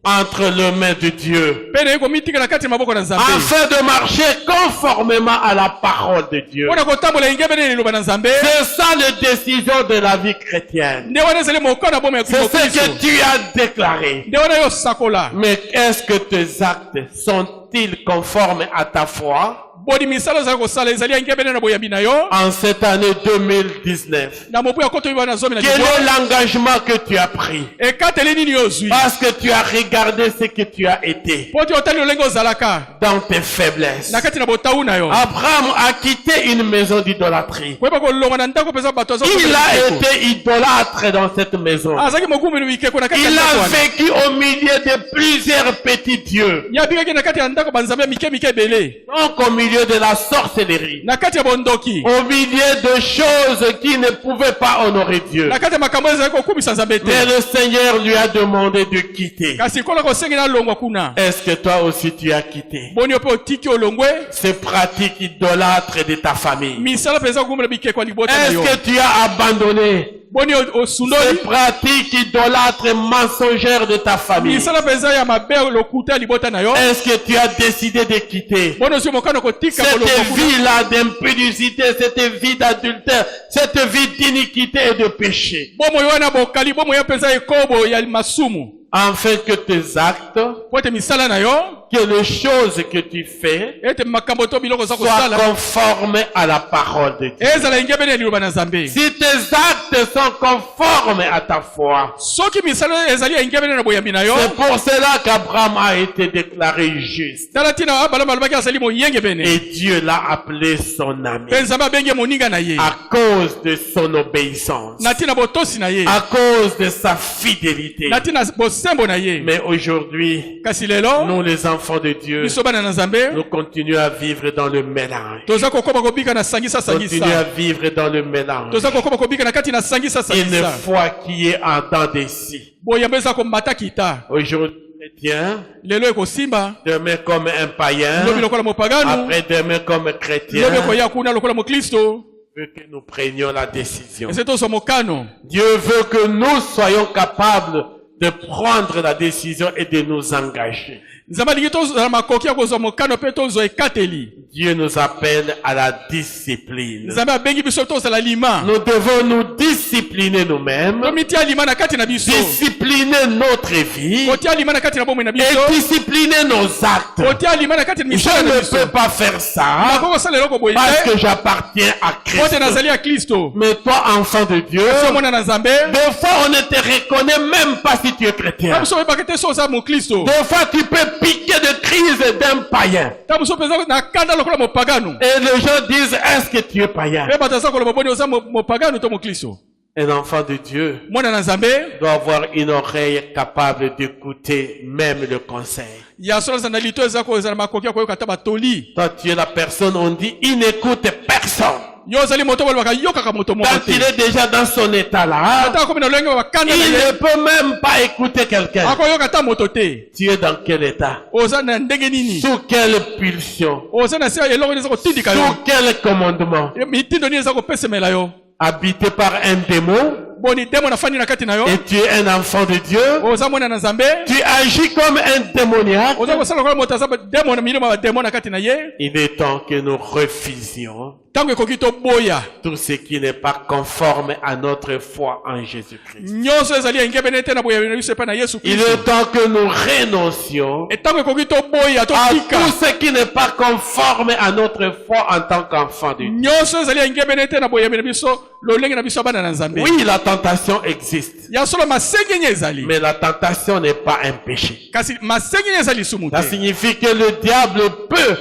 entre les mains de Dieu, mpe naye komitika na kati ya maboko na nzambe afin de marcher conformément à la parole de Dieu. mpona kotambola ingebene liloba na nzambe C'est ça la décision de la vie chrétienne. nde wana ezali mokao na bomo ya C'est ce kristo que tu as déclaré. nde wana yo sakola Mais est-ce que tes actes sont-ils conformes à ta foi? bodi misala ozala kosala ezali ya ngebene na boyambi na yo En cette année 2019, na mobu ya koto oyo na zomi na quel libo est l'engagement que tu as pris? ekateli nini yo ozwi Parce que tu as regardé ce que tu as été po ti otali lolenge ozalaka dans tes faiblesses. na kati na botau na yo Abraham a quitté une maison d'idolâtrie. koyeba kolonga na ndako mpenza bato Il a été idolâtre dans cette maison. azalaki mokumbeli bikeko na kati ya Il ndako a wana vécu au milieu de plusieurs petits dieux. ye abikaki na kati ya ndako banzambe ya mike mike ebele Donc au milieu de la sorcellerie. na kati ya bondoki Au milieu de choses qui ne pouvaient pas honorer Dieu. na kati ya makambo oyo ezalaki kokumisa nzambe te Mais le Seigneur lui a demandé de quitter. kasi kola kosengi na longwa kuna Est-ce que toi aussi tu as quitté boni yo mpe otiki olongwe ces pratiques idolâtres de ta famille? misala mpenza kokumbela bikeko ya libota na Est-ce yo que tu as abandonné boni ces osundoli pratiques idolâtres mensongères de ta famille? misala mpenza ya mabe lokuta ya libota na yo Est-ce que tu as décidé de quitter boni ozwi mokano kotika cette kolongwa kuna vie-là d'impudicité, cette vie d'adultère, cette vie d'iniquité et de péché, bomoi wana bokali bomoi ya mpenza ekobo ya masumu afin que tes actes, po ete misala na yo que les choses que tu fais ete makambo to biloko oza soient kosala conformes à la parole de Dieu. ezala ingebene ya liloba na nzambe Si tes actes sont conformes à ta foi, soki misala ezali ya ingebene na boyambi na yo c'est pour cela qu'Abraham a été déclaré juste. tala ntina abalamu alobaki azali moyengebene Et Dieu l'a appelé son ami mpe nzambe abenge moninga na ye à cause de son obéissance, na ntina botosi na ye à cause de sa fidélité. na ntina bosembo na ye Mais aujourd'hui, kasi lelo nous les enfants de Dieu, biso bana na nzambe nous continuons à vivre dans le mélange. toza kokoma kobika na sangisa Continuons à sangisa vivre dans le mélange. toza kokoma kobika na kati na sangisa Une sangisa foi qui est en dents d'ici. boyambe eza komata kita Aujourd'hui, chrétien, lelo ekosimba demain comme un païen, lobi lokola mopagano après-demain comme chrétien, lobi ekoya kuna lokola mokristo veut que nous prenions la décision. ese tozwa mokano Dieu veut que nous soyons capables de prendre la décision et de nous engager. nzambe alingi tozala makoki ya kozwa mokano mpe tozwa ekateli Dieu nous appelle à la discipline. nzambe abengi biso tozala lima Nous devons nous discipliner nous-mêmes, tomitia lima na kati na biso discipliner notre vie kotia lima na kati na bomoi na biso et discipliner nos actes. kotia lima na kati na Je misala na ne biso peux pas faire ça nakoko osala eloko boye parce te que j'appartiens à po te Christ. nazali ya kristo Mais toi, enfant de Dieu, so mona na nzambe des fois on ne te reconnaît même pas si tu es chrétien. ta biso oyebaka te so oza mokristo Des fois tu peux piquer de crise d'un païen. ta biso mpenza na kanda lokola mopagano Et les gens disent, est-ce que tu es païen? mpe bato aza koloba boni oza mopagano to mokristo Un enfant de Dieu mwana na nzambe doit avoir une oreille capable d'écouter même le conseil. ya solo aza na lito eza kozala makoki ya koyoka ata batoli Toi, tu es la personne, on dit, il n'écoute personne. yo ozali moto balobaka yokaka moto moko Quand te il est déjà dans son état là, ata akomi na lolenge bakanda na il ye ne peut même pas écouter quelqu'un. akoyoka ata moto te Tu es dans quel état? oza na ndenge nini Sous quelle pulsion? oza na se eloko nini eza kotindika yo Sous quel commandement? mitindo nini eza kopesemela yo Habité par un démon, boni demo nafandi na kati na yo et tu es un enfant de Dieu, oza mwana na nzambe tu agis comme un démoniaque. oza kosala lokola moto aza demo na milimo ya bademo na kati na ye Il est temps que nous refusions ntango ekoki toboya tout ce qui n'est pas conforme à notre foi en Jésus-Christ. nyonso ezali ya ngebene te na boyabeli na biso epai na yesu Il kristo est temps que nous renoncions ntango ekoki toboya à totika tout ce qui n'est pas conforme à notre foi en tant qu'enfant de Dieu. nyonso ezali ya ngebene te na boyabeli na biso lolenge na biso ya bana na nzambe Oui, la tentation existe, ya solo masengenye ezali mais la tentation n'est pas un péché. kasi masengenye eza lisumu Ça te signifie que le diable peut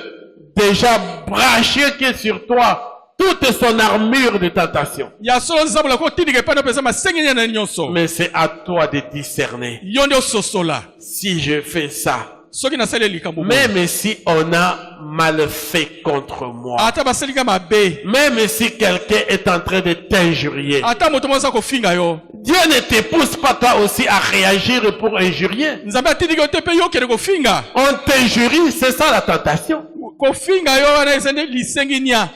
déjà braquer sur toi toute son armure de tentation. ya solo nzambola kotindika epai na mpenza masengenye na nyonso Mais c'est à toi de discerner. yo nde ososola Si je fais ça, soki nasali likambo même si on a mal fait contre moi, ata basalika mabe même si quelqu'un est en train de t'injurier, ata moto moza kofinga yo Dieu ne te pousse pas toi aussi à réagir pour injurier. nzambe atindi yo te pe yo kende kofinga On t'injurie, c'est ça la tentation. kofinga yo wana ezende lisengi nia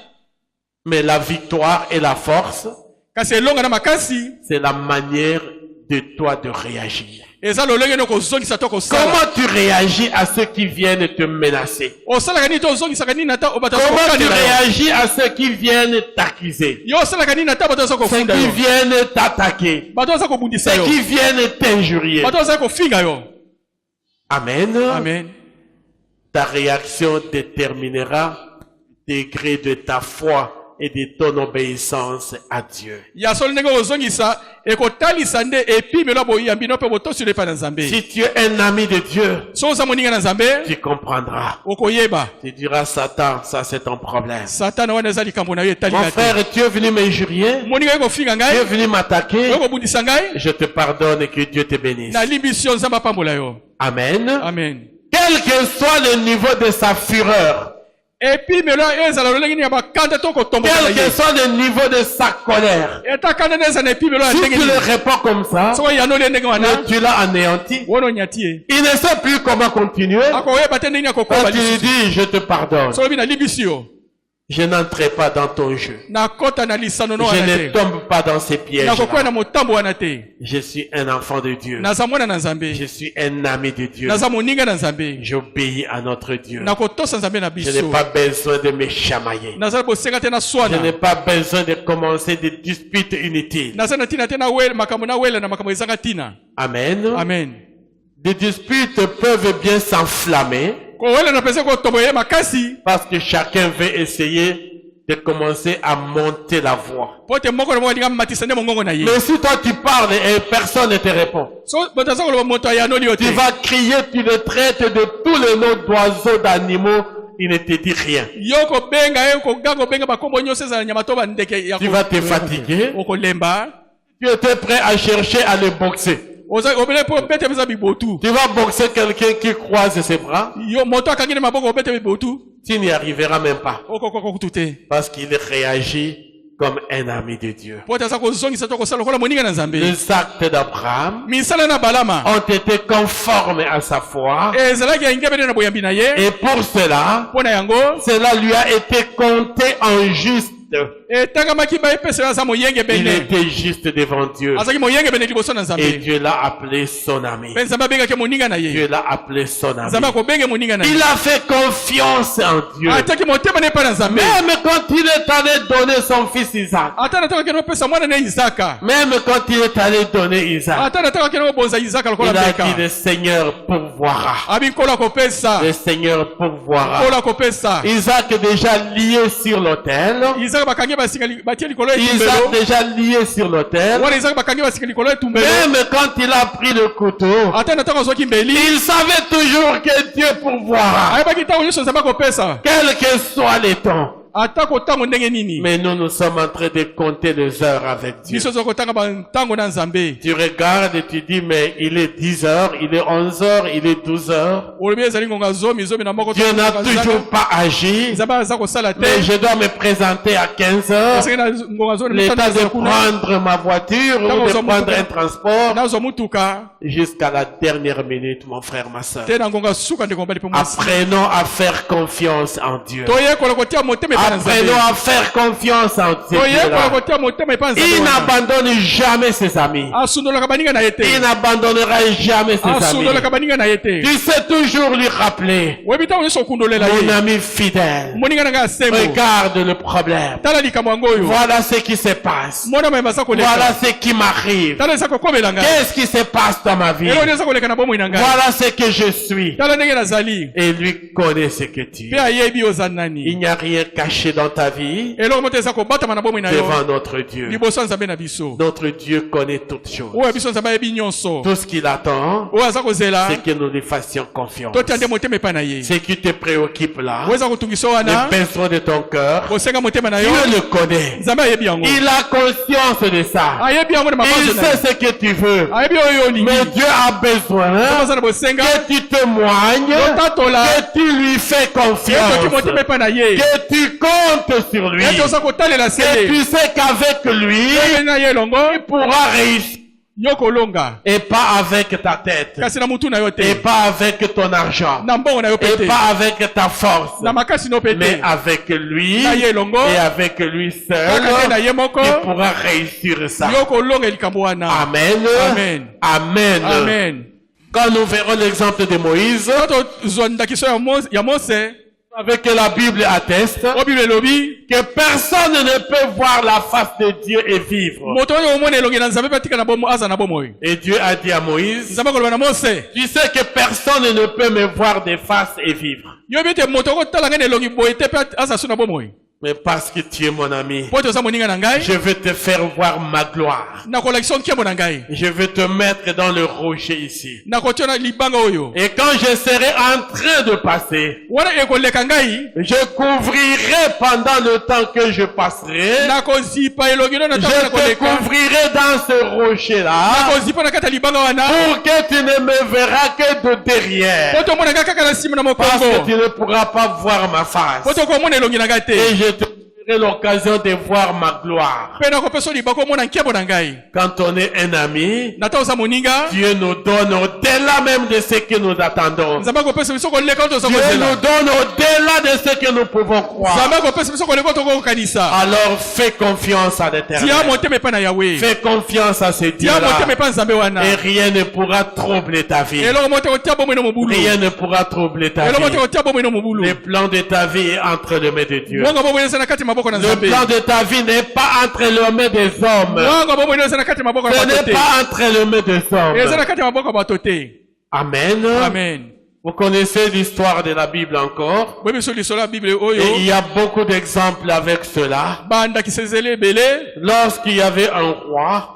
Mais la victoire et la force, kasi elonga na makasi c'est la manière de toi de réagir. eza lolenge no kozongisa to kosala Comment tu réagis à ceux qui viennent te menacer? osalaka nini to ozongisaka nini ata obata Comment tu réagis à ceux qui viennent t'accuser? yo osalaka nini ata bato baza Ceux kofunda qui yo viennent t'attaquer? bato baza kobundisa Ceux yo qui viennent t'injurier? bato baza kofinga yo Amen. amen Ta réaction déterminera le degré de ta foi et de ton obéissance à Dieu. ya solo ndenge ozongisa ekotalisa nde epimelo boyambi no mpe botosilo epai na nzambe Si tu es un ami de Dieu, so oza moninga na nzambe tu comprendras. okoyeba Tu diras, Satan, ça c'est ton problème. satana wana eza likambo na yo Mon etalika te frère, tu es venu m'injurier, moninga yo kofinga tu es ngai venu m'attaquer, yo kobundisa ngai je te pardonne et que Dieu te bénisse. nalimbisi yo nzambe apambola yo Amen. amen Quel que soit le niveau de sa fureur, epimelo yo ezala lolenge nini ya bakanda to kotomboka na quel que ye soit le niveau de sa colère, eta kanda nde eza na epimelo ya si ndenge tu le nini réponds comme ça, soko yanoli ye ndenge wana tu l'as anéanti. wona onyati ye Il ne sait plus comment continuer. akoyeba te ndenge akokoba Quand tu lui lisusu dis, je te pardonne, solobi nalimbisi yo je n'entrerai pas dans ton jeu. nakota na lisano no Je wana ne te tombe pas dans ces pièges. nakokwea na motambo wana te Je suis un enfant de Dieu. naza mwana na nzambe Je suis un ami de Dieu. naza moninga na nzambe J'obéis à notre Dieu. nakotosa nzambe na Je n'ai biso pas besoin de me chamailler. naza na bosenga te na Je swana n'ai pas besoin de commencer des disputes inutiles. naza na ntina te na wele makambo na wela na makambo ezanga ntina Amen. amen Des disputes peuvent bien s'enflammer kowela na pese kotombo ye makasi parce que chacun veut essayer de commencer à monter la voix. po te moko na moko alinga matisa nde mongongo na ye Mais si toi tu parles et personne ne te répond, so moto aza koloba moto ayanoli yo te tu vas crier, tu le traites de tous les noms d'oiseaux, d'animaux, il ne te dit rien. yo kobenga ye koga kobenga bakombo nyonso ezala nyama to bandeke ya Tu vas te fatiguer. okolemba Tu étais prêt à chercher à le boxer. obele po bete biza bibotu Tu vas boxer quelqu'un qui croise ses bras. yo moto akangi ne maboko obete bibotu Tu n'y arriveras même pas. okokoko kutu te Parce qu'il réagit comme un ami de Dieu. po te aza kozongisa to kosala lokola moninga na nzambe Les actes d'Abraham misala na balama ont été conformes à sa foi. ezalaki ya ngebene na boyambi na ye Et pour cela, mpo na yango cela lui a été compté en juste. etangamaki bayepesela aza moyenge Il bene était juste devant Dieu. azalaki moyenge bene liboso na Et nzambe Dieu l'a appelé son ami. mpe nzambe abengaki moninga na ye Dieu l'a appelé son nzambe ami. akobenge moninga na ye Il a fait confiance en Dieu. ataki motema na epai na nzambe Même quand il est allé donner son fils Isaac. ata natakaki na opesa mwana na izaka Même quand il est allé donner Isaac. ata natakaki na kobonza izaka lokola Il a mbeka dit le Seigneur pourvoira. abi nkolo akopesa Le Seigneur pourvoira. nkolo akopesa Isaac déjà lié sur l'autel. izaka bakangi basinga batie likolo ya Isaac etumbelo déjà lié sur l'autel. wana izaka bakangi basinga likolo ya etumbelo Même quand il a pris le couteau, ata na ntango azwaki mbeli il savait toujours que Dieu pourvoira. ayebaki ntango nyonso nzambe akopesa Quel que soit le temps. ata kotango ndenge nini Mais nous sommes en train de compter les heures avec Dieu. biso tozokotanga bantango na nzambe Tu regardes et tu dis, mais il est 10 heures, il est 11 heures, il est 12 heures. olobi ezali ngonga zomi na moko Dieu n'a toujours pas agi. nzambe aza kosala Mais te je dois me présenter à 15 heures. esengeli na ngonga zomi Le temps de prendre ma voiture ou de prendre un transport nazwa mutuka jusqu'à la dernière minute, mon frère, ma soeur. te na ngonga suka ndeko mobali mpe mwasi Apprenons à faire confiance en Dieu. toyekola kotia motema epai na nzambe Apprenons à faire confiance en Dieu. toyekola kotia motema epai na Il nzambe wana. n'abandonne jamais ses amis. asundolaka baninga na ye te Il n'abandonnera jamais ses amis. asundolaka baninga na ye te Tu sais toujours lui rappeler, oyebi ntango nyonso okundolela mon ye ami fidèle, moninga na ngai asembo regarde le problème. tala likambo yango oyo Voilà ce qui se passe. mona mayamba aza koleka Voilà ce qui m'arrive. tala eza kokomela ngai Qu'est-ce qui se passe dans ma vie? eloni eza koleka na bomoi na ngai Voilà ce que je suis. tala ndenge nazali Et lui connaît ce que tu mpe es. ayebi oza Il nani n'y a rien caché marcher dans ta vie eloko moto eza kobatama na bomoi na yo devant notre Dieu. liboso ya nzambe na biso Notre Dieu connaît toutes choses. oyo biso nzambe ayebi nyonso Tout ce qu'il attend, oyo aza kozela c'est que nous lui fassions confiance. totia nde motema epai na ye Ce qui te préoccupe là, oyo eza kotungisa les wana besoins de ton cœur, kosenga motema na yo Dieu le connaît. nzambe ayebi yango Il a conscience de ça. ayebi yango na Il mabanzo na sait ye ce que tu veux. ayebi oyo olingi Mais Dieu a besoin aza na bosenga que tu témoignes, otatola que tu lui fais etoki confiance, motema epai na ye que tu comptes sur lui, ete oza kotalela se que ye tu sais qu'avec lui, oyo na ye elongo tu pourras réussir. yo kolonga Et pas avec ta tête, kasi na mutu na yo et te pas avec ton argent, na mbongo na yo pe et te pas avec ta force, na makasi no pe mais te avec lui na ye elongo et avec lui seul, kaka te na ye moko tu pourras réussir ça. yo kolonga likambo wana Amen. Amen. Amen. amen Quand nous verrons l'exemple de Moïse, so tozwa ndakiso ya mose avec que la Bible atteste, o bible elobi que personne ne peut voir la face de Dieu et vivre. moto oyo omona elongi na nzambe mpe atika na bomo aza na bomoi Et Dieu a dit à Moïse, nzambe akoloba na mose tu sais que personne ne peut me voir de face et vivre. yobi ete moto okotala ngai na elongi boye te mpe aza su na bomoi Mais parce que tu es mon ami, po ete oza moninga na ngai je veux te faire voir ma gloire. nakolakisa nkembo na ngai Je veux te mettre dans le rocher ici. nakotia na libanga oyo Et quand je serai en train de passer, wana ekoleka ngai je couvrirai pendant le temps que je passerai. nakozipa elongi no na ntango Je te nakoleka couvrirai dans ce rocher-là nakozipa na kati ya libanga wana pour que tu ne me verras que de derrière. po tomona ngai kaka na nsima na Parce que mokongo tu ne pourras pas voir ma po face. tokomona elongi na ngai te Et je te donnerai l'occasion de voir ma gloire. mpe nakopesa libaka omona nkembo na ngai Quand on est un ami, na ntango oza moninga Dieu nous donne au-delà même de ce que nous attendons. nzambe akopesa biso koleka oyo toza Dieu kozela nous donne au-delà de ce que nous pouvons croire. nzambe akopesa biso koleka oyo tokokokanisa Alors fais confiance à tia l'Éternel. motema epai na yawe Fais confiance à ce tia motema Dieu-là. epai nzambe wana Et rien ne pourra troubler ta vie. eloko moto kotia bomoi na mobulu Rien ne pourra troubler ta eloko moto vie. kotia bomoi na mobulu Le plan de ta vie est entre les mains de Dieu. mwanga bomoi eza na kati ya maboko na Le nzambe plan de ta vie n'est pas entre les mains des hommes. mwanga bomoi eza na kati ya maboko ya Ce bato n'est te pas entre les mains des eza hommes. na kati ya maboko ya bato te Amen. amen Vous connaissez l'histoire de la Bible encore. boyebi biso lisolo ya bible Et oyo il y a beaucoup d'exemples avec cela. bandakisa ezele ebele Lorsqu'il y avait un roi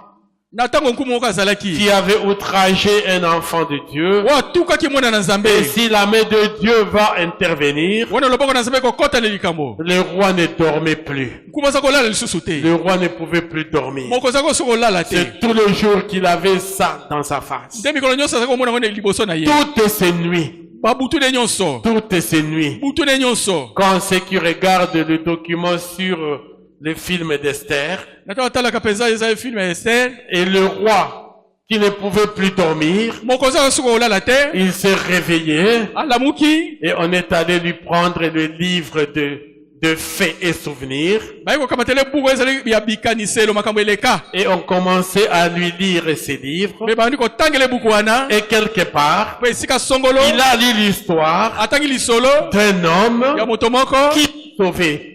na ntango nkumu moko azalaki qui avait outragé un enfant de Dieu, oyo atukaki mwana na nzambe et si la main de Dieu va intervenir, wana loboko na nzambe ekokɔtala likambo le roi ne dormait plus. nkumu aza kolala lisusu te Le roi ne pouvait plus dormir. mokonzi akosi kolala te C'est tout le jour qu'il avait ça dans sa face. nde mikolo nyonso azaki komona ngo liboso na ye Toutes ces nuits, babutu ne nyonso toutes ces nuits, butu ne nyonso quand ceux qui regardent le document sur le film d'Esther, ntango atalaka mpenza eza filme ya ester et le roi qui ne pouvait plus dormir, mokonzi akosi kolala te il s'est réveillé alamuki et on est allé lui prendre le livre de faits et souvenirs bayi kokamatela ebuku ezali ya bikaniselo makambo eleka et on commençait à lui lire ces livres mpe bandi kotangela ebuku wana et quelque part, mpe esika songolo il a lu l'histoire atangi lisolo d'un ya homme moto moko qui l'a sauvé.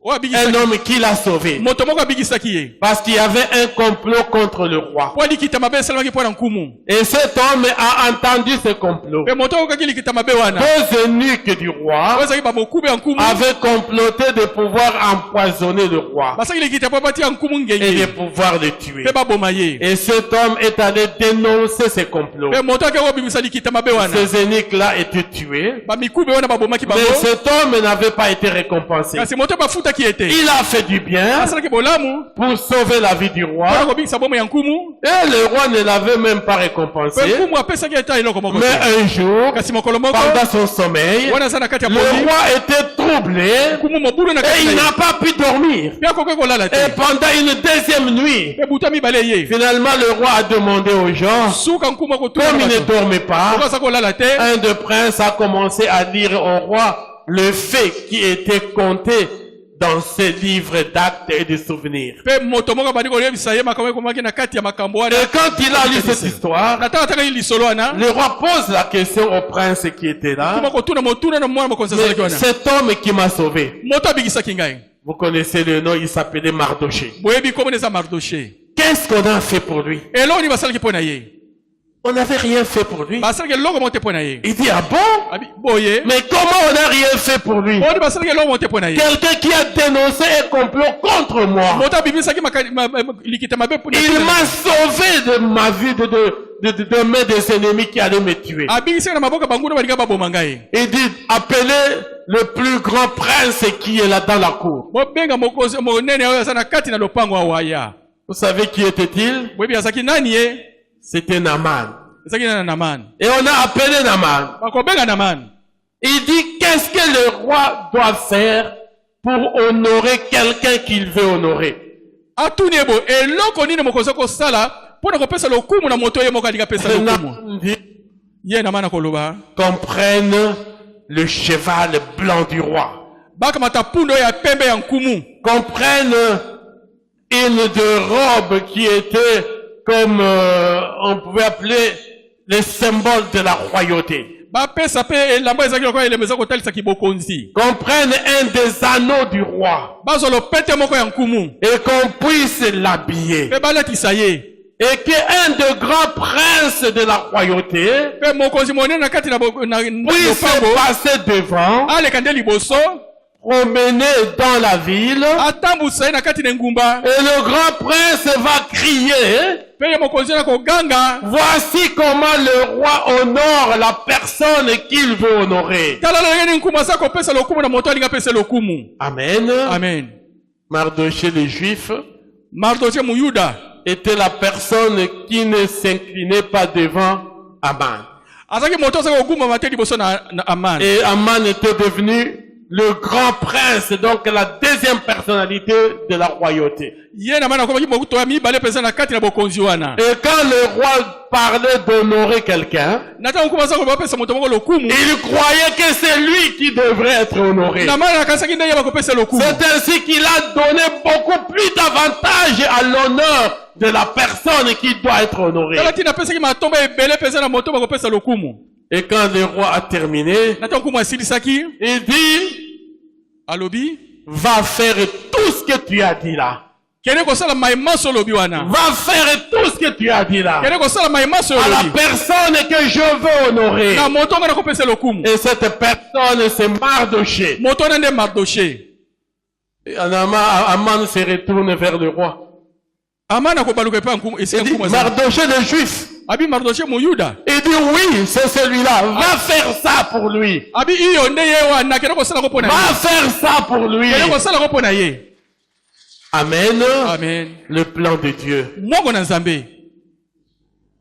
oyo Un abikisaki homme qui l'a sauvé. moto moko abikisaki ye Parce qu'il y avait un complot contre le roi. po alikita mabe esalemaki mpo na nkumu Et cet homme a entendu ce complot. mpe moto okokaki likita mabe wana Deux eunuques du oyo roi ezalaki bamokubi ya nkumu avaient comploté de pouvoir empoisonner le roi basaki likita mpo batia nkumu et de ngenge pouvoir le tuer. mpe baboma ye Et cet homme est allé dénoncer ces complots. mpe moto akaki kobimisa likita mabe wana Ces eunuques-là étaient tués. bamikubi wana babomaki Mais bango cet homme n'avait pas été récompensé. kasi moto bafutaki ye te Il a fait du bien asalaki bolamu pour sauver la vie du mpona roi. kobikisa bomo ya nkumu Et le roi ne l'avait même pas mpe récompensé. nkumu apesaki ata eloko moko Mais te un jour, kasi mokolo moko pendant son sommeil, wana aza na kati ya le poli roi était troublé nkumu mobulu na et kati il na ye n'a pas pu dormir. mpe akoki kolala Et te pendant une deuxième nuit, mpe buta mibale ye finalement le roi a demandé aux gens, suka nkumu akotuna comme il ne bato dormait pas, oko aza kolala te un des princes a commencé à lire au roi le fait qui était compté dans ces livres d'actes et de souvenirs. mpe moto moko abandi koyebisa ye makambo ekomaki na kati ya makambo wana Et quand il a lu cette histoire, na ntango atangaki lisolo wana le roi pose la question au prince qui était là, nkumu akotuna motuna na mwana mokonzi azalaki mais wana cet homme qui m'a sauvé, moto abikisaki ngai vous connaissez le nom, il s'appelait Mardoché. boyebi komona eza mardoche Qu'est-ce qu'on a fait pour lui? eloko nini basalaki mpo na ye On n'avait rien fait pour lui. basalaki eloko moko te mpo na ye. Il dit, ah bon? Abi boye Mais comment on n'a rien fait pour lui? boni basalaki eloko moko te mpo na ye. Quelqu'un qui a dénoncé un complot contre moi. moto abimisaki likita mabe mpo na Il m'a sauvé de ma vie, de main des ennemis qui allaient me tuer. abingisaki na maboko banguna balinga baboma ngai. Il dit, appelez le plus grand prince qui est là dans la cour. bobenga mokonzi monene oyo aza na kati na lopango awa ya. Vous savez qui était-il? boyebi azalaki nani ye? C'était Naaman. ezalaki na Naman. Et on a appelé Naaman. bakobenga Naman. Il dit, qu'est-ce que le roi doit faire pour honorer quelqu'un qu'il veut honorer? atuni ebo eloko nini mokonzi kosala mpo na kopesa lokumu na moto ye moko alinga pesa lokumu. Naaman dit, ye Naman akoloba qu'on prenne le cheval blanc du roi. bakamata pundo ya pembe ya nkumu. Qu'on prenne une de robe qui était comme on pouvait appeler les symboles de la royauté. bapesa pe elamba ezalaki lokola elembo eza kotalisaki bokonzi. Qu'on prenne un des anneaux du roi bazwa lopete moko ya nkumu et qu'on puisse l'habiller. pe balatisa ye. Et qu'un des grands princes de la royauté pe mokonzi monene na kati na puisse lopango passer devant, aleka nde liboso promener dans la ville, atambusa ye na kati na ngumba. et le grand prince va crier, pe ye mokonzi na koganga voici comment le roi honore la personne qu'il veut honorer. tala lolenge ni nkumu aza kopesa lokumu na moto alinga apesa lokumu. Amen. Amen. Mardoché le juif Mardoche muyuda était la personne qui ne s'inclinait pas devant Aman. azalaki moto aza kogumama te liboso na Aman. Et Aman était devenu le grand prince, donc la deuxième personnalité de la royauté. ye na mana akomaki mokuto ya mibale mpenza na kati na bokonzi wana. Et quand le roi parlait d'honorer quelqu'un, ntango nkumu aza koloba apesa moto moko lokumu il croyait que c'est lui qui devrait être honoré. na mana akanisaki nde ye bakopesa lokumu. C'est ainsi qu'il a donné beaucoup plus d'avantages à l'honneur de la personne qui doit être honorée. tala ntina apesaki matombo ebele mpenza na moto bakopesa lokumu. Et quand le roi a terminé, na ntango nkumu asilisaki il dit, alobi va faire tout ce que tu as dit là. kende kosala maimaso olobi wana. Va faire tout ce que tu as dit là. kende kosala maimaso À la olobi personne que je veux honorer. na moto nga na kopesa lokumu. Et cette personne, c'est Mardoché. moto wana nde Mardoche. Et Aman se retourne vers le roi. Aman akobaluka epa nkumu Il esika dit, nkumu aza. Mardoché le juif. abi Mardoche muyuda. Il dit, oui, c'est celui-là. Va faire ça pour lui. abi iyo nde ye wana kende kosala ko na ye. Va faire ça pour lui. kende kosala ko na ye. Amen. Amen. Le plan de Dieu. moko na Nzambe.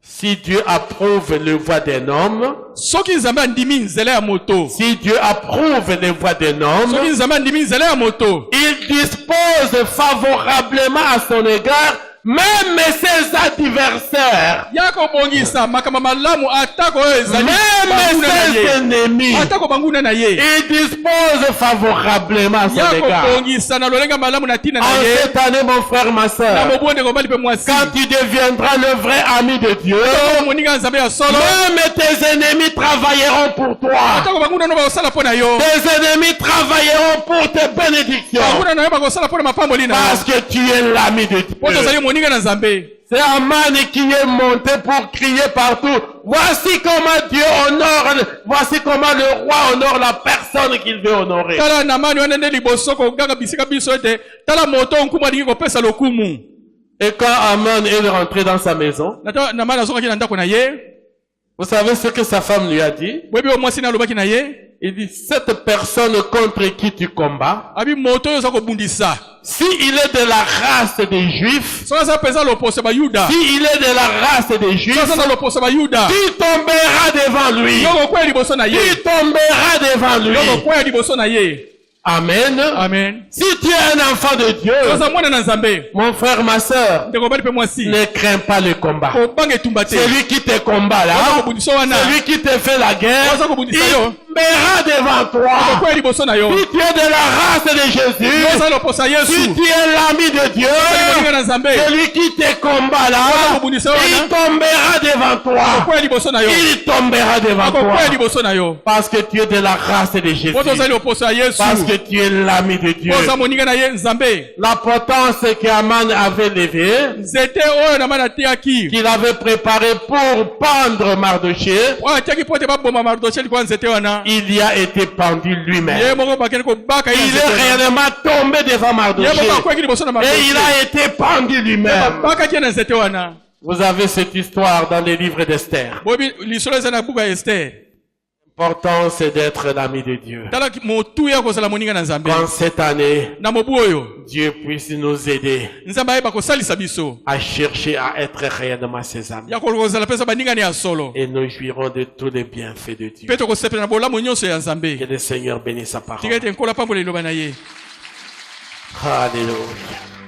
Si Dieu approuve les voies d'un homme, soki Nzambe andimi nzela ya moto. si Dieu approuve les voies d'un homme, soki Nzambe andimi nzela ya moto. il dispose favorablement à son égard même ses adversaires, yako bongisa makama malamu atako oyo ezali même ses ennemis. atako banguna na ye. Il dispose favorablement à son yako égard. bongisa na lolenga malamu na tina na En ye. cette année, mon frère, ma na soeur, mobonde ko bali pe mwasi. quand tu deviendras le vrai ami de Dieu, atako moninga Nzambe ya solo. même tes ennemis travailleront pour toi. atako banguna no bakosala po na yo. Tes ennemis travailleront pour tes bénédictions. banguna na yo bakosala po na mapamboli na yo. Parce que tu es l'ami de po tozali Dieu. moninga na Nzambe. C'est Aman qui est monté pour crier partout. Voici comment Dieu honore, voici comment le roi honore la personne qu'il veut honorer. tala Namani wana nde liboso koganga bisika biso ete tala moto nkumu alingi kopesa lokumu. Et quand Aman est rentré dans sa maison, Namani azokaki na ndako na ye. vous savez ce que sa femme lui a dit? boyebi oyo mwasi na alobaki na ye. Il dit, cette personne contre qui tu combats, abi moto oyo oza kobundisa. si il est de la race des Juifs, soki aza mpenza loposo bayuda. si il est de la race des soki Juifs, aza na loposo bayuda. tu tomberas devant lui. yo kokwea liboso na ye. Tu tomberas devant lui. yo kokwea liboso na ye. Amen. Amen. Si tu es un enfant de Dieu, soki aza mwana na Nzambe. mon frère, ma soeur, ndeko bali mpe mwasi. ne crains pas le combat. kobanga etumba te. Celui qui te combat là, oza kobundisa wana. celui qui te fait la guerre, oza kobundisa yo. tombera devant toi. Akokwea liboso na yo. Si tu es de la race de Jésus, Yoza loposa Yesu. si tu es l'ami de Dieu, Moninga na Nzambe. celui qui te combat là, il tombera devant toi. Akokwea liboso na yo. Il tombera devant toi. Akokwea liboso na yo. Parce que tu es de la race de Jésus. Botoza loposa Yesu. Parce que tu es l'ami de Dieu. Boza moninga na ye Nzambe. La potence qu'Aman avait levée, Nzete oyo na mana tiaki. qu'il avait préparé pour pendre Mardoché, Wa tiaki pote baboma Mardoché kwa nzete wana. il y a été pendu Ye lui-même. moko bakene ko baka Il est réellement tombé devant Mardoché. Ye moko akweki liboso na Et Mardoché. il a été pendu lui-même. Baka tie na nzete wana. Vous avez cette histoire dans les livres d'Esther. Bobi lisolo eza na buka Esther. L'important, c'est d'être l'ami de Dieu. Tala motu ya kozala moninga na Nzambe. Quand cette année, Na mobu oyo. Dieu puisse nous aider Nzambe ayeba kosalisa biso. à chercher à être réellement ses amis. Ya kozala pesa baninga ni ya solo. Et nous jouirons de tous les bienfaits de Dieu. Pe to kosepela na bolamu nyonso ya Que Nzambe. le Seigneur bénisse sa parole. Tika ete nkola pambola liloba na ye. Alléluia.